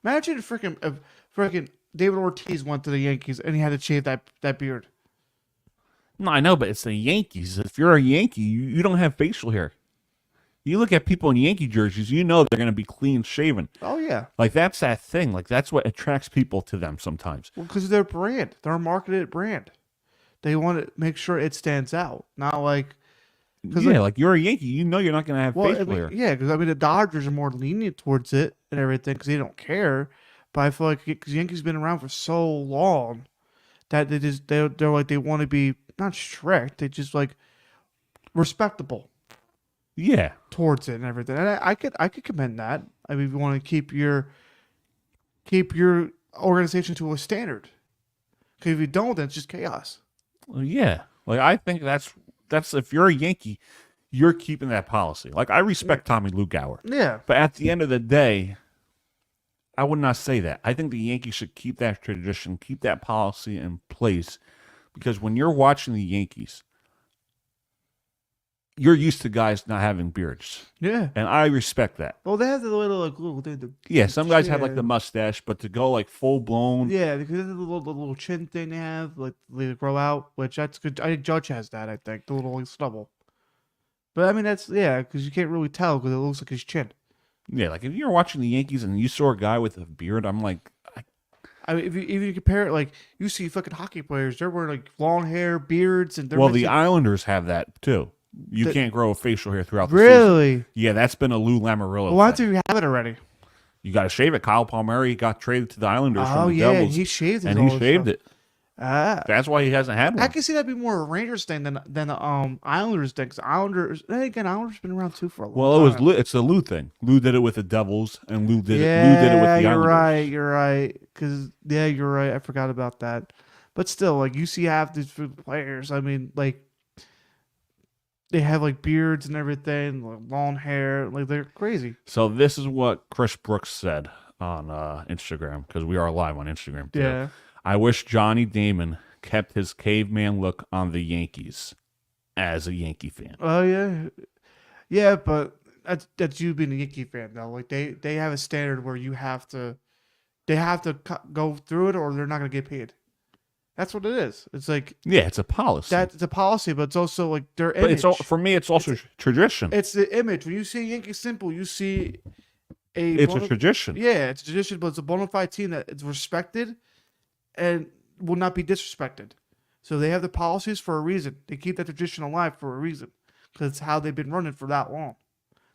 Imagine if freaking David Ortiz went to the Yankees and he had to shave that beard. No, I know, but it's the Yankees. If you're a Yankee, you don't have facial hair. You look at people in Yankee jerseys, you know they're going to be clean shaven. Oh, yeah. Like, that's that thing. Like, that's what attracts people to them sometimes. Well, because of their brand. They're a marketed brand. They want to make sure it stands out. Not like... Yeah, like you're a Yankee. You know you're not going to have facial hair. Yeah, because the Dodgers are more lenient towards it and everything because they don't care. But I feel like because Yankees been around for so long that they're like they want to be not strict. They just like respectable. Yeah, towards it and everything. And I could commend that. I mean, if you want to keep your organization to a standard. Because if you don't, then it's just chaos. Well, yeah, like I think that's if you're a Yankee, you're keeping that policy. Like I respect Tommy Lugauer. Yeah, but at the end of the day, I would not say that. I think the Yankees should keep that tradition, keep that policy in place, because when you're watching the Yankees, you're used to guys not having beards. Yeah. And I respect that. Well, they have the little yeah, some guys have like the mustache, but to go like full blown. Yeah, because the little chin thing they have, like they grow out, which that's good. I think Judge has that, I think, the little stubble. But I mean, because you can't really tell because it looks like his chin. Yeah, like if you're watching the Yankees and you saw a guy with a beard, I'm like. I mean, if you compare it, like you see fucking hockey players, they're wearing like long hair, beards, and they're the Islanders have that too. You can't grow a facial hair throughout the really? season. Yeah, that's been a Lou Lamoriello. Well, why do you have it already? You got to shave it. Kyle Palmieri got traded to the Islanders from the yeah, Devils. he shaved it. And he shaved it. Ah, that's why he hasn't had one. I can see that be more a Rangers thing than the Islanders thing. Because Islanders been around too for a long time. Well, it's a Lou thing. Lou did it with the Devils, and Lou did it with the Islanders. You're right. Because you're right. I forgot about that. But still, like you see half these players. I mean, like. They have like beards and everything, like long hair, like they're crazy. So this is what Chris Brooks said on Instagram, because we are live on Instagram too. Yeah. I wish Johnny Damon kept his caveman look on the Yankees as a Yankee fan. Oh yeah, but that's you being a Yankee fan though. Like they have a standard where they have to go through it or they're not gonna get paid. That's what it is. It's like Yeah, it's a policy. That's a policy, but it's also like their but image. for me, it's also tradition. It's the image. When you see Yankee Simple, you see It's a tradition. Yeah, it's a tradition, but it's a bona fide team that is respected and will not be disrespected. So they have the policies for a reason. They keep that tradition alive for a reason, because it's how they've been running for that long.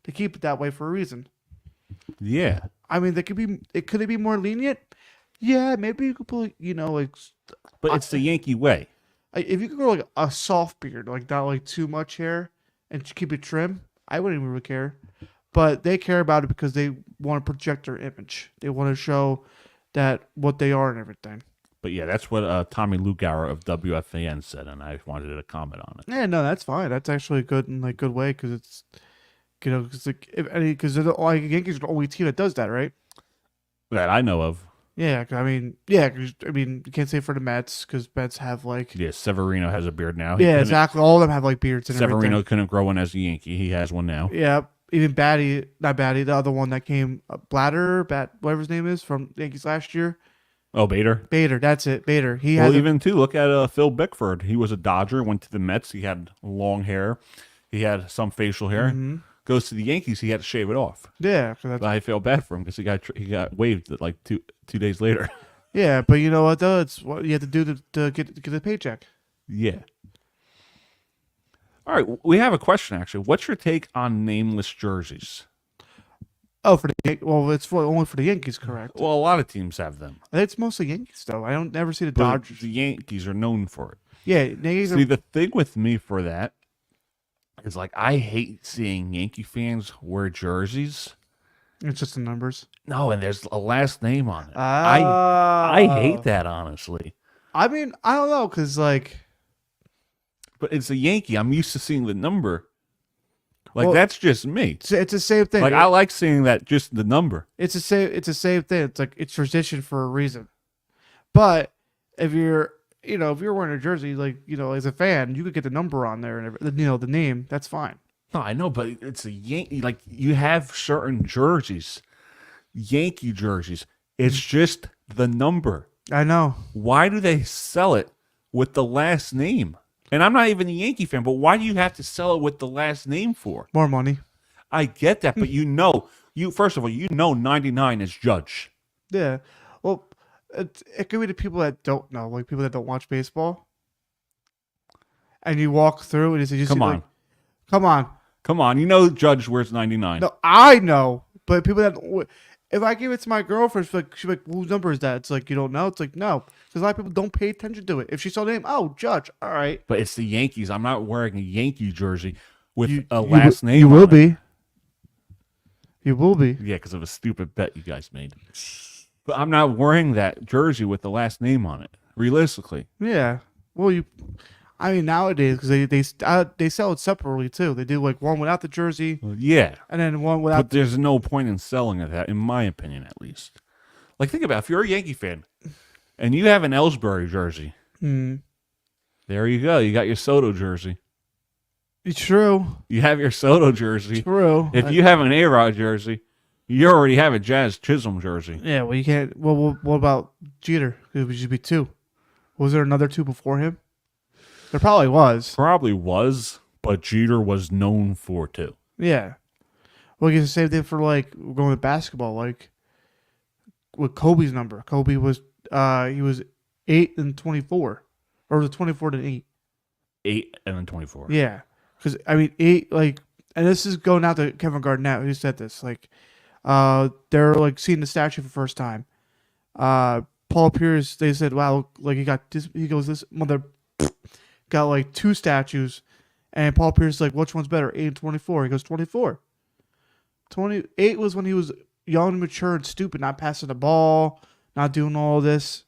They keep it that way for a reason. Yeah. I mean, could it be more lenient? Yeah, maybe you could put, like. But it's the Yankee way. If you could go like a soft beard, like not like too much hair, and keep it trim, I wouldn't even really care. But they care about it because they want to project their image. They want to show that what they are and everything. But yeah, that's what Tommy Lugauer of WFAN said, and I wanted to comment on it. Yeah, no, that's fine. That's actually a good way because it's, because they're the Yankees are the only team that does that, right? That I know of. Yeah, you can't say for the Mets because Mets have like. Yeah, Severino has a beard now. Yeah, exactly. All of them have like beards and Severino everything. couldn't grow one as a Yankee. He has one now. Yeah, even not Batty, the other one that came, whatever his name is, from the Yankees last year. Oh, Bader? Bader, that's it. Bader. Even too, look at Phil Bickford. He was a Dodger, went to the Mets. He had long hair. He had some facial hair. Mm-hmm. Goes to the Yankees, he had to shave it off. Yeah. But I feel bad for him because he got waived like two days later. Yeah, but you know what, though? It's what you have to do to get the paycheck. Yeah. All right, we have a question, actually. What's your take on nameless jerseys? Oh, it's only for the Yankees, correct? Well, a lot of teams have them. I think it's mostly Yankees, though. I don't never see the Dodgers. The Yankees are known for it. Yeah, Yankees. See, the thing with me for that is like I hate seeing Yankee fans wear jerseys. It's just the numbers. No, and there's a last name on it. I hate that, honestly. I mean, I don't know, because like. But it's a Yankee. I'm used to seeing the number. Like, that's just me. It's the same thing. Like, I like seeing that, just the number. It's the same thing. It's like, it's tradition for a reason. But if you're wearing a jersey, like, as a fan, you could get the number on there and, the name. That's fine. No, I know, but it's a Yankee. Like, you have certain jerseys, Yankee jerseys. It's just the number. I know. Why do they sell it with the last name? And I'm not even a Yankee fan, but why do you have to sell it with the last name for? More money. I get that, but first of all, 99 is Judge. Yeah. Well, it could be the people that don't know, like people that don't watch baseball. And you walk through and you Come on. Come on. Judge wears 99. No, I know. But people that, if I give it to my girlfriend, she's like, whose number is that? It's like, you don't know? It's like, no. Because a lot of people don't pay attention to it. If she saw the name, Judge, all right. But it's the Yankees. I'm not wearing a Yankee jersey with a last name. You will be. You will be. Yeah, because of a stupid bet you guys made. But I'm not wearing that jersey with the last name on it, realistically. Yeah. Well, nowadays, because they sell it separately, too. They do, like, one without the jersey. Yeah. And then one without. But there's no point in selling it, that, in my opinion, at least. Like, think about it. If you're a Yankee fan and you have an Ellsbury jersey, there you go. You got your Soto jersey. It's true. You have your Soto jersey. True. If you have an A-Rod jersey, you already have a Jazz Chisholm jersey. Yeah, well, you can't. Well, what about Jeter? It would just be two. Was there another two before him? There probably was. Probably was, but Jeter was known for two. Yeah. Well, it's the same thing for, like, going with basketball. Like, with Kobe's number. Kobe was, he was 8 and 24. Or was it 24 to 8? 8 and then 24. Yeah. Because, 8, like, and this is going out to Kevin Garnett, who said this. Like, they're, like, seeing the statue for the first time. Paul Pierce, they said, wow, like, he goes, this mother got, like, 2 statues. And Paul Pierce is like, which one's better, 8 and 24? He goes, 24. 28 was when he was young, mature, and stupid, not passing the ball, not doing all this.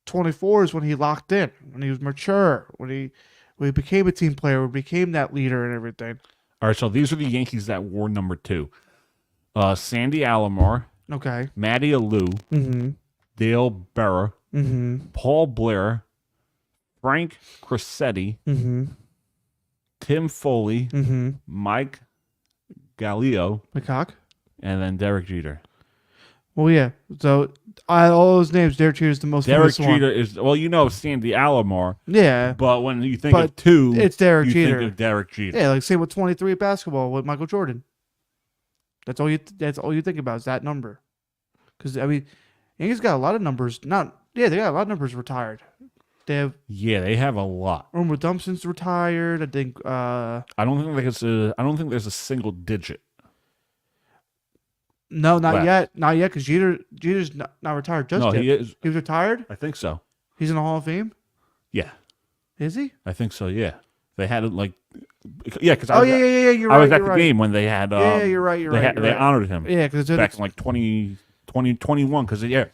24 is when he locked in, when he was mature, when he became a team player, when he became that leader and everything. All right, so these are the Yankees that wore number 2. Sandy Alomar. Okay. Matty Alou. Mm-hmm. Dale Berra. Mm-hmm. Paul Blair. Frank Crissetti. Mm-hmm. Tim Foley. Mm-hmm. Mike Gallio. McCock. And then Derek Jeter. Well, yeah. So all those names, Derek Jeter is the most Derek famous one. Jeter is Sandy Alomar. Yeah. But when you think of two, it's Derek you Jeter. think of Derek Jeter. Yeah, like same with 23 at basketball with Michael Jordan. That's all you think about is that number. Because I mean, Yankees got a lot of numbers. They got a lot of numbers retired. They have a lot. Homer Dumpson's retired. I think. I don't think there's a single digit. No, not left. yet. Not yet, because Jeter's not retired just yet. He is. He was retired? I think so. He's in the Hall of Fame? Yeah. Is he? I think so, yeah. They had it because you're right. I was at the game when they had. You're right. They honored him. Yeah, because back in 2021, because he got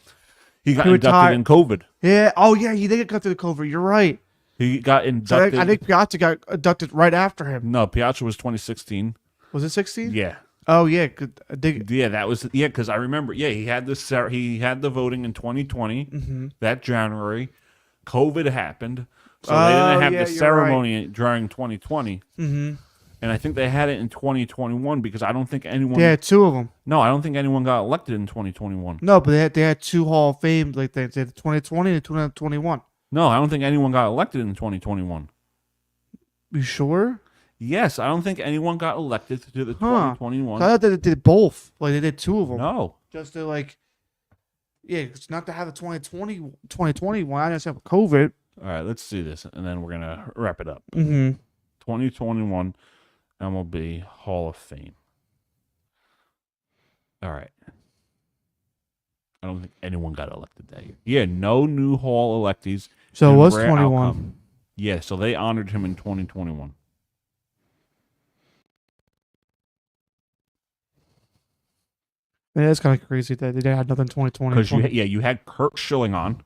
inducted retired in COVID. Yeah. Oh, yeah. He did get cut through the COVID. You're right. He got inducted. So I think Piazza got inducted right after him. No, Piazza was 2016. Was it 16? Yeah. Oh yeah, that was because I remember. Yeah, he had the voting in 2020 that January. COVID happened, so they didn't have the ceremony during 2020. And I think they had it in 2021 because I don't think anyone. They had two of them. No, I don't think anyone got elected in 2021. No, but they had two Hall of Fame they had 2020 and 2021. No, I don't think anyone got elected in 2021. You sure? Yes, I don't think anyone got elected to the 2021. So I thought they did both. Like they did two of them. No. Just to it's not to have a 2021. I just have COVID. All right, let's see this, and then we're going to wrap it up. 2021 MLB Hall of Fame. All right. I don't think anyone got elected that year. Yeah, no new Hall electees. So it was rare 21. outcome. Yeah, so they honored him in 2021. Yeah, it's kind of crazy that they had nothing in 2020. Because you had Kurt Schilling on.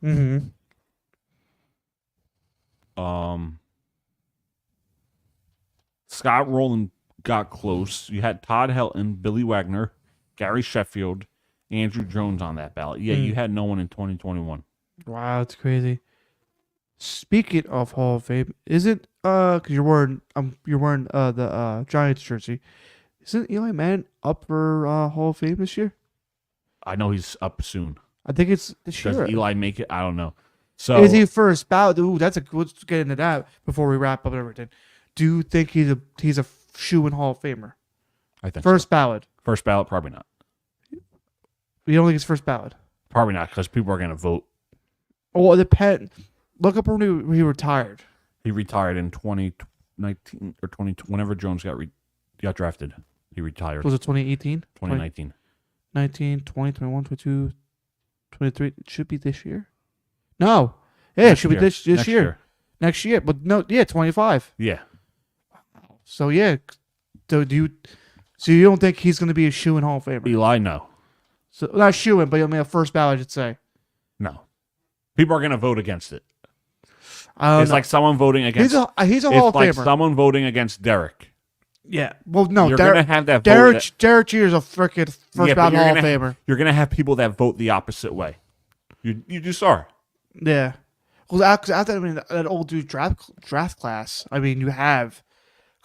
Scott Rowland got close. You had Todd Helton, Billy Wagner, Gary Sheffield, Andrew Jones on that ballot. Yeah, you had no one in 2021. Wow, it's crazy. Speaking of Hall of Fame, is it because you're wearing the Giants jersey? Isn't Eli Manning up for Hall of Fame this year? I know he's up soon. I think it's this year. Does Eli make it? I don't know. So is he first ballot? Ooh, let's get into that before we wrap up everything. Do you think he's a shoe-in Hall of Famer? I think first ballot. First ballot, probably not. You don't think it's first ballot? Probably not, because people are going to vote. Oh, it depends. Look up when he retired. He retired in 2019 or 2020. Whenever Jones got drafted, he retired. Was it 2018? 2019. 19, 20, 21, 22, 23. It should be this year. No. Yeah, it should be this year. Next year. But no, 25. Yeah. So, yeah. So, you don't think he's going to be a shoe-in Hall of Famer? Eli, no. So, not shoe-in, but a first ballot, I should say. No. People are going to vote against it. It's like someone voting against... He's a Hall of Famer. It's like someone voting against Derek. Yeah. Well, no. You're going to have that vote. Derek Jeter's a freaking first ballot Hall of Famer. You're going to have people that vote the opposite way. You just are. Yeah. Well, after that old dude draft class, you have.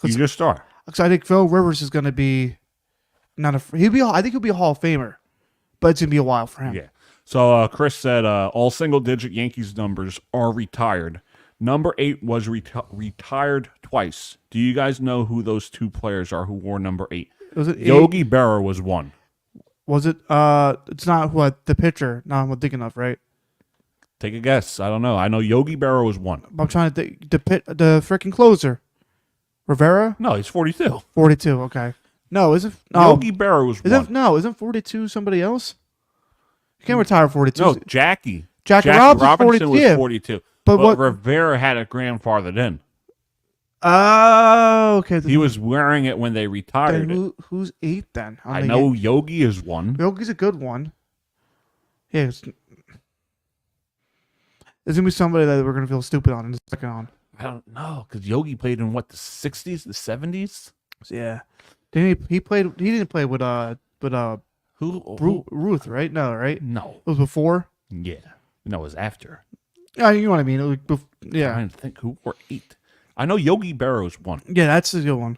You just are. Because I think Phil Rivers is going to be I think he'll be a Hall of Famer, but it's going to be a while for him. Yeah. So Chris said all single-digit Yankees numbers are retired. Number 8 was retired twice. Do you guys know who those two players are who wore number 8? Was it Yogi Berra was one. Was it? It's not the pitcher. Not what I'm thinking of, right? Take a guess. I don't know. I know Yogi Berra was one. I'm trying to think. The freaking closer, Rivera. No, he's 42. 42. Okay. No, isn't Yogi Berra was one. Isn't 42 somebody else? You can't retire 42. No, Jackie Robinson was 42. But Rivera had it grandfathered in. Oh, okay. He was wearing it when they retired it. Who's 8 then? I know Yogi is one. Yogi's a good one. Yeah. There's going to be somebody that we're going to feel stupid on in a second on. I don't know, because Yogi played in the 60s, the 70s? Yeah. He didn't play with Ruth, right? No, right? No. It was before? Yeah. No, it was after. Yeah, you know what I mean. Yeah. I'm trying to think who wore 8. I know Yogi Berra was one. Yeah, that's a good one.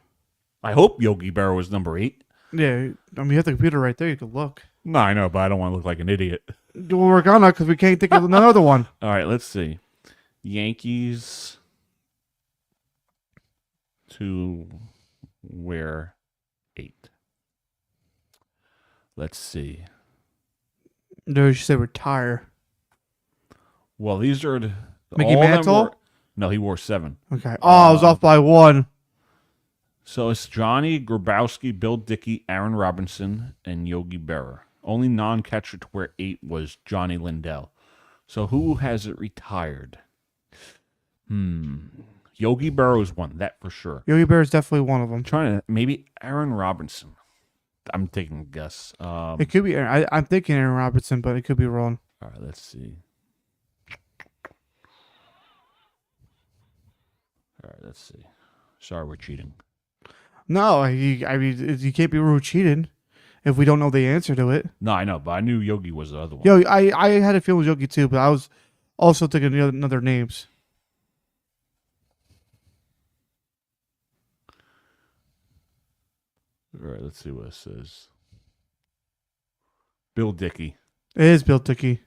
I hope Yogi Berra was number 8. Yeah, you have the computer right there. You could look. No, I know, but I don't want to look like an idiot. We're gonna because we can't think of another one. All right, let's see. Yankees to wear 8. Let's see. No, you should say retire. Well, these are Mickey all of them Mantle? No, he wore 7. Okay. Oh, I was off by 1. So it's Johnny Grabowski, Bill Dickey, Aaron Robinson, and Yogi Berra. Only non-catcher to wear 8 was Johnny Lindell. So who has it retired? Yogi Berra is one, that for sure. Yogi Berra is definitely one of them. Maybe Aaron Robinson. I'm taking a guess. It could be. I'm thinking Aaron Robertson, but it could be wrong. All right, let's see. Sorry, we're cheating. No, you can't be rude cheating if we don't know the answer to it. No, I know, but I knew Yogi was the other one. Yo, I had a feeling with Yogi too, but I was also thinking of other names. All right, let's see what it says. Bill Dickey. It is Bill Dickey.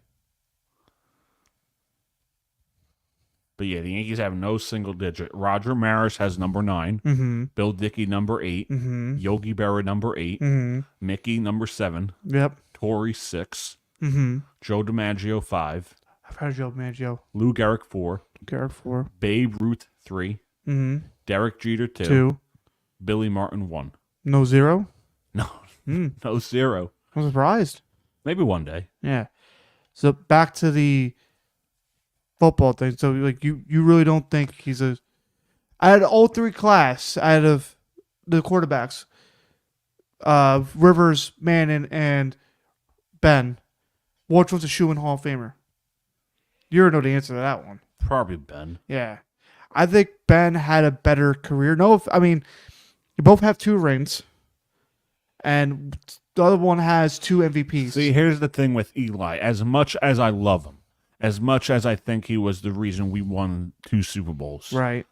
But yeah, the Yankees have no single digit. Roger Maris has number 9. Mm-hmm. Bill Dickey number 8. Mm-hmm. Yogi Berra number 8. Mm-hmm. Mickey number 7. Yep. Torrey 6. Mm-hmm. Joe DiMaggio 5. I've heard Joe DiMaggio. Lou Gehrig 4. Gehrig 4. Babe Ruth 3. Mm-hmm. Derek Jeter 2. 2. Billy Martin 1. No 0? No. No 0. I'm surprised. Maybe one day. Yeah. So back to the football thing. So like you really don't think he's a out of all 3 class out of the quarterbacks, Rivers, Manning, and Ben, which one's a shoe-in Hall of Famer? You already know the answer to that one. Probably Ben. Yeah. I think Ben had a better career. You both have 2 rings, and the other one has 2 MVPs. See, here's the thing with Eli. As much as I love him, as much as I think he was the reason we won 2 Super Bowls, right?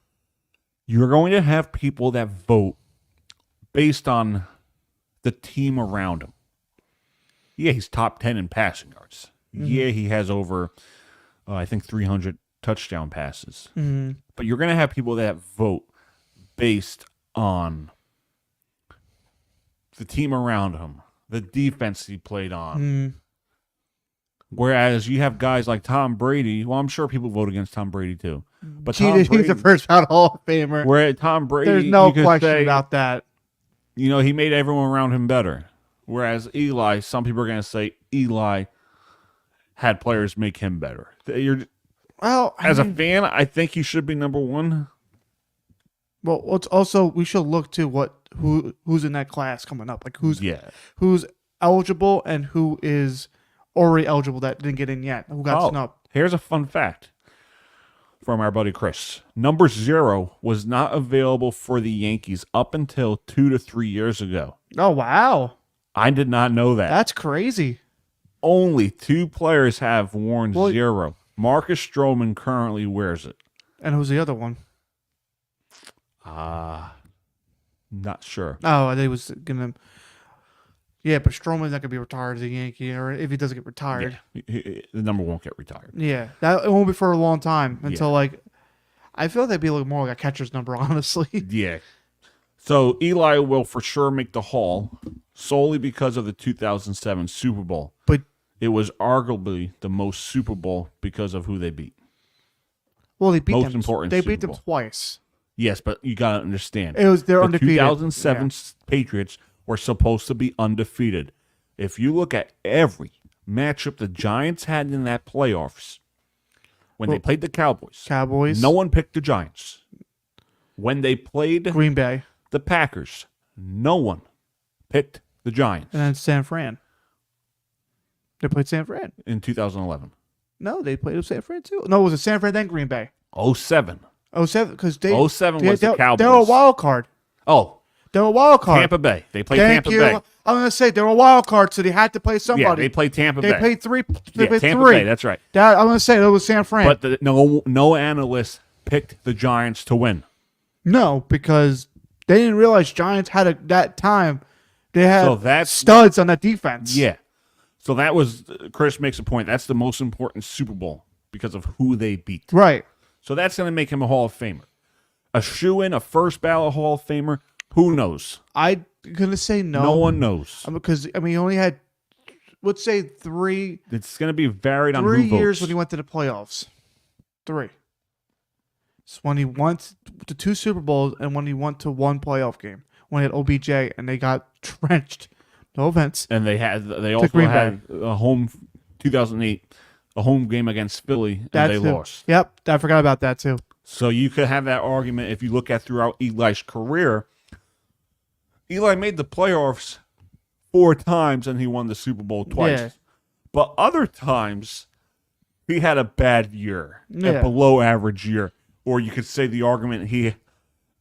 You're going to have people that vote based on the team around him. Yeah, he's top 10 in passing yards. Mm-hmm. Yeah, he has over, I think, 300 touchdown passes. Mm-hmm. But you're going to have people that vote based on the team around him, the defense he played on. Mm-hmm. Whereas you have guys like Tom Brady. Well, I'm sure people vote against Tom Brady too. But He's a first-round Hall of Famer. Where Tom Brady, there's no question about that. You know, he made everyone around him better. Whereas Eli, some people are going to say Eli had players make him better. As a fan, I think he should be number 1. Well, it's also we should look to who's in that class coming up, like who's eligible and who is already eligible that didn't get in yet, who got snubbed. Here's a fun fact from our buddy Chris. Number 0 was not available for the Yankees up until 2 to 3 years ago. Oh, wow. I did not know that. That's crazy. Only 2 players have worn 0. Marcus Stroman currently wears it. And who's the other one? Not sure. Oh, I think it was going to... Yeah, but Stroman's not going to be retired as a Yankee, or if he doesn't get retired. Yeah, the number won't get retired. Yeah, it won't be for a long time until, I feel like that'd be a little more like a catcher's number, honestly. Yeah. So Eli will for sure make the Hall solely because of the 2007 Super Bowl. But it was arguably the most Super Bowl because of who they beat. Well, they beat most them. Important they Super beat them Bowl. Twice. Yes, but you got to understand. They're undefeated. 2007 Patriots were supposed to be undefeated. If you look at every matchup the Giants had in that playoffs, when they played the Cowboys, no one picked the Giants. When they played Green Bay, the Packers, no one picked the Giants. And then San Fran. They played San Fran. In 2011. No, they played San Fran too. No, it was a San Fran then Green Bay. 07. 07, because 07 was the Cowboys. They were a wild card. Oh. They were a wild card. Tampa Bay. They played Tampa Bay. I'm going to say they were a wild card, so they had to play somebody. Yeah, they played Tampa Bay. They played three. They played Tampa 3. Bay, that's right. I'm going to say that was San Fran. But no analyst picked the Giants to win. No, because they didn't realize Giants had that time. They had so studs on that defense. Yeah. So that was, Chris makes a point. That's the most important Super Bowl because of who they beat. Right. So that's going to make him a Hall of Famer. A shoo-in, a first ballot Hall of Famer, who knows? I'm going to say no. No one knows. Because, I mean, he only had, let's say, three. It's going to be varied on who 3 votes. years when he went to the playoffs. 3. It's when he went to 2 Super Bowls and when he went to 1 playoff game. When he had OBJ and they got trenched. No offense. And they also had a home 2008, a home game against Philly, and they lost. Yep, I forgot about that too. So you could have that argument if you look at throughout Eli's career. Eli made the playoffs 4 times and he won the Super Bowl twice. Yeah. But other times he had a bad year, a below average year. Or you could say the argument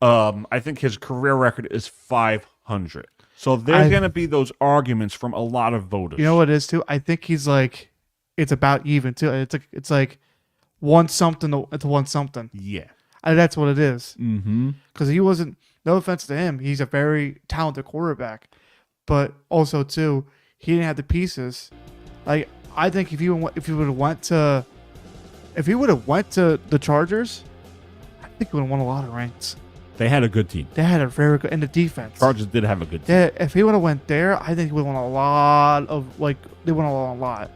I think his career record is 500. So there's going to be those arguments from a lot of voters. You know what it is too? I think he's like, it's about even too. It's like 1 something to 1 something. Yeah. That's what it is. Mm-hmm. Because he wasn't, no offense to him, he's a very talented quarterback. But also too, he didn't have the pieces. Like, I think if he would have went to the Chargers, I think he would have won a lot of rings. They had a good team. They had a very good, and the defense. Chargers did have a good team. Yeah, if he would have went there, I think he would have won a lot of, they won a lot.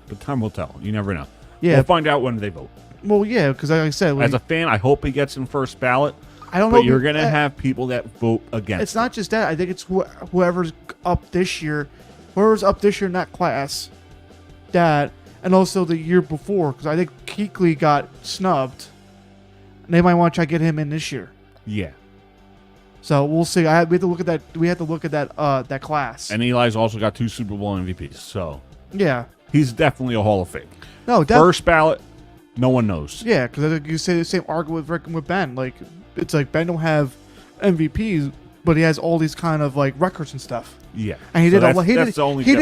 But time will tell. You never know. Yeah. We'll find out when they vote. Well, yeah, because like I said, as a fan, I hope he gets in first ballot. I don't know. But you're going to have people that vote against. It's not just that. I think it's whoever's up this year, in that class, and also the year before, because I think Kuechly got snubbed. And they might want to try to get him in this year. Yeah. So we'll see. We have to look at that. We have to look at that class. And Eli's also got 2 Super Bowl MVPs. So yeah, he's definitely a Hall of Fame. No, first ballot. No one knows. Yeah, because you say the same argument with Rick and with Ben. Like, it's like Ben don't have MVPs, but he has all these kind of like records and stuff. Yeah, and he did a lot. He did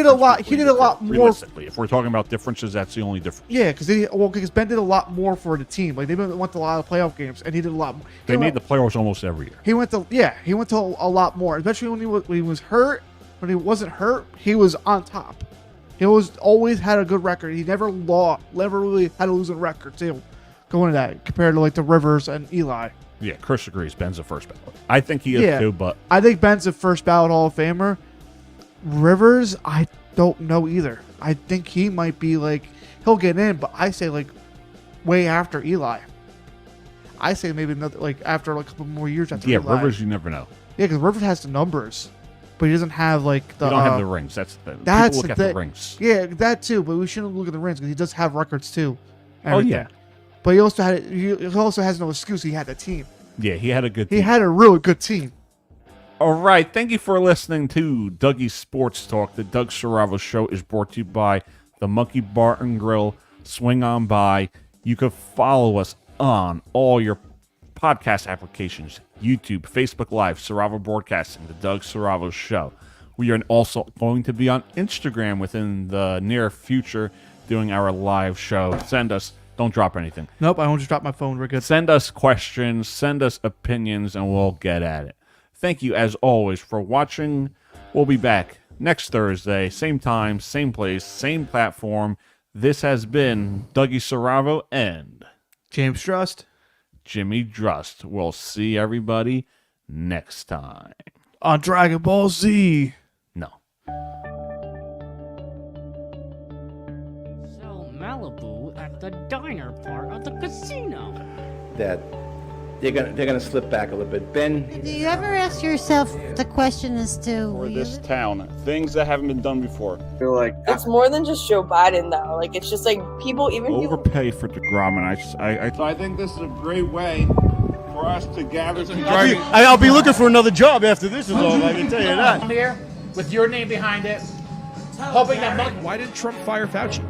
a lot. He did a lot more. Realistically, if we're talking about differences, that's the only difference. Yeah, because Ben did a lot more for the team. Like they went to a lot of playoff games, and he did a lot more. They made the playoffs almost every year. He went to a lot more, especially when he was hurt. When he wasn't hurt, he was on top. He always had a good record. He never really had a losing record too, going to that compared to like the Rivers and Eli. Yeah, Chris agrees. Ben's the first ballot. I think he is too, but I think Ben's the first ballot Hall of Famer. Rivers, I don't know either. I think he might be like he'll get in, but I say like way after Eli. I say maybe another like after like a couple more years after Eli. Rivers, you never know. Yeah, because Rivers has the numbers, but he doesn't have like the. He don't have the rings. That's the thing. People look at the rings. Yeah, that too. But we shouldn't look at the rings because he does have records too. Everything. Oh yeah. But he also has no excuse. He had a team. Yeah, he had a good team. He had a really good team. All right. Thank you for listening to Dougie's Sports Talk. The Doug Saravo Show is brought to you by the Monkey Bar and Grill. Swing on by. You can follow us on all your podcast applications, YouTube, Facebook Live, Saravo Broadcasting, the Doug Saravo Show. We are also going to be on Instagram within the near future doing our live show. Send us. Don't drop anything. Nope, I won't just drop my phone. We're good. Send us questions, send us opinions, and we'll get at it. Thank you, as always, for watching. We'll be back next Thursday, same time, same place, same platform. This has been Dougie Saravo and James Drust. Jimmy Drust. We'll see everybody next time. On Dragon Ball Z. No. So Malibu at the diner part of the casino. That they're gonna slip back a little bit. Ben, Do you ever ask yourself the question as to For this town, things that haven't been done before. I feel like It's more than just Joe Biden, though. Like, it's just like people, Overpaid for DeGrom, and I think this is a great way for us to gather together. I'll be looking for another job after this is over, I can tell you that. Here, with your name behind it, hoping that Why didn't Trump fire Fauci?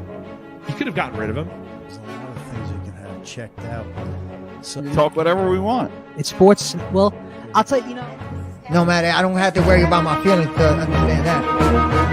He could have gotten rid of him. There's a lot of things you can have checked out. So, Talk whatever we want. it's sports. Well, I'll tell you, No matter, I don't have to worry about my feelings to understand that.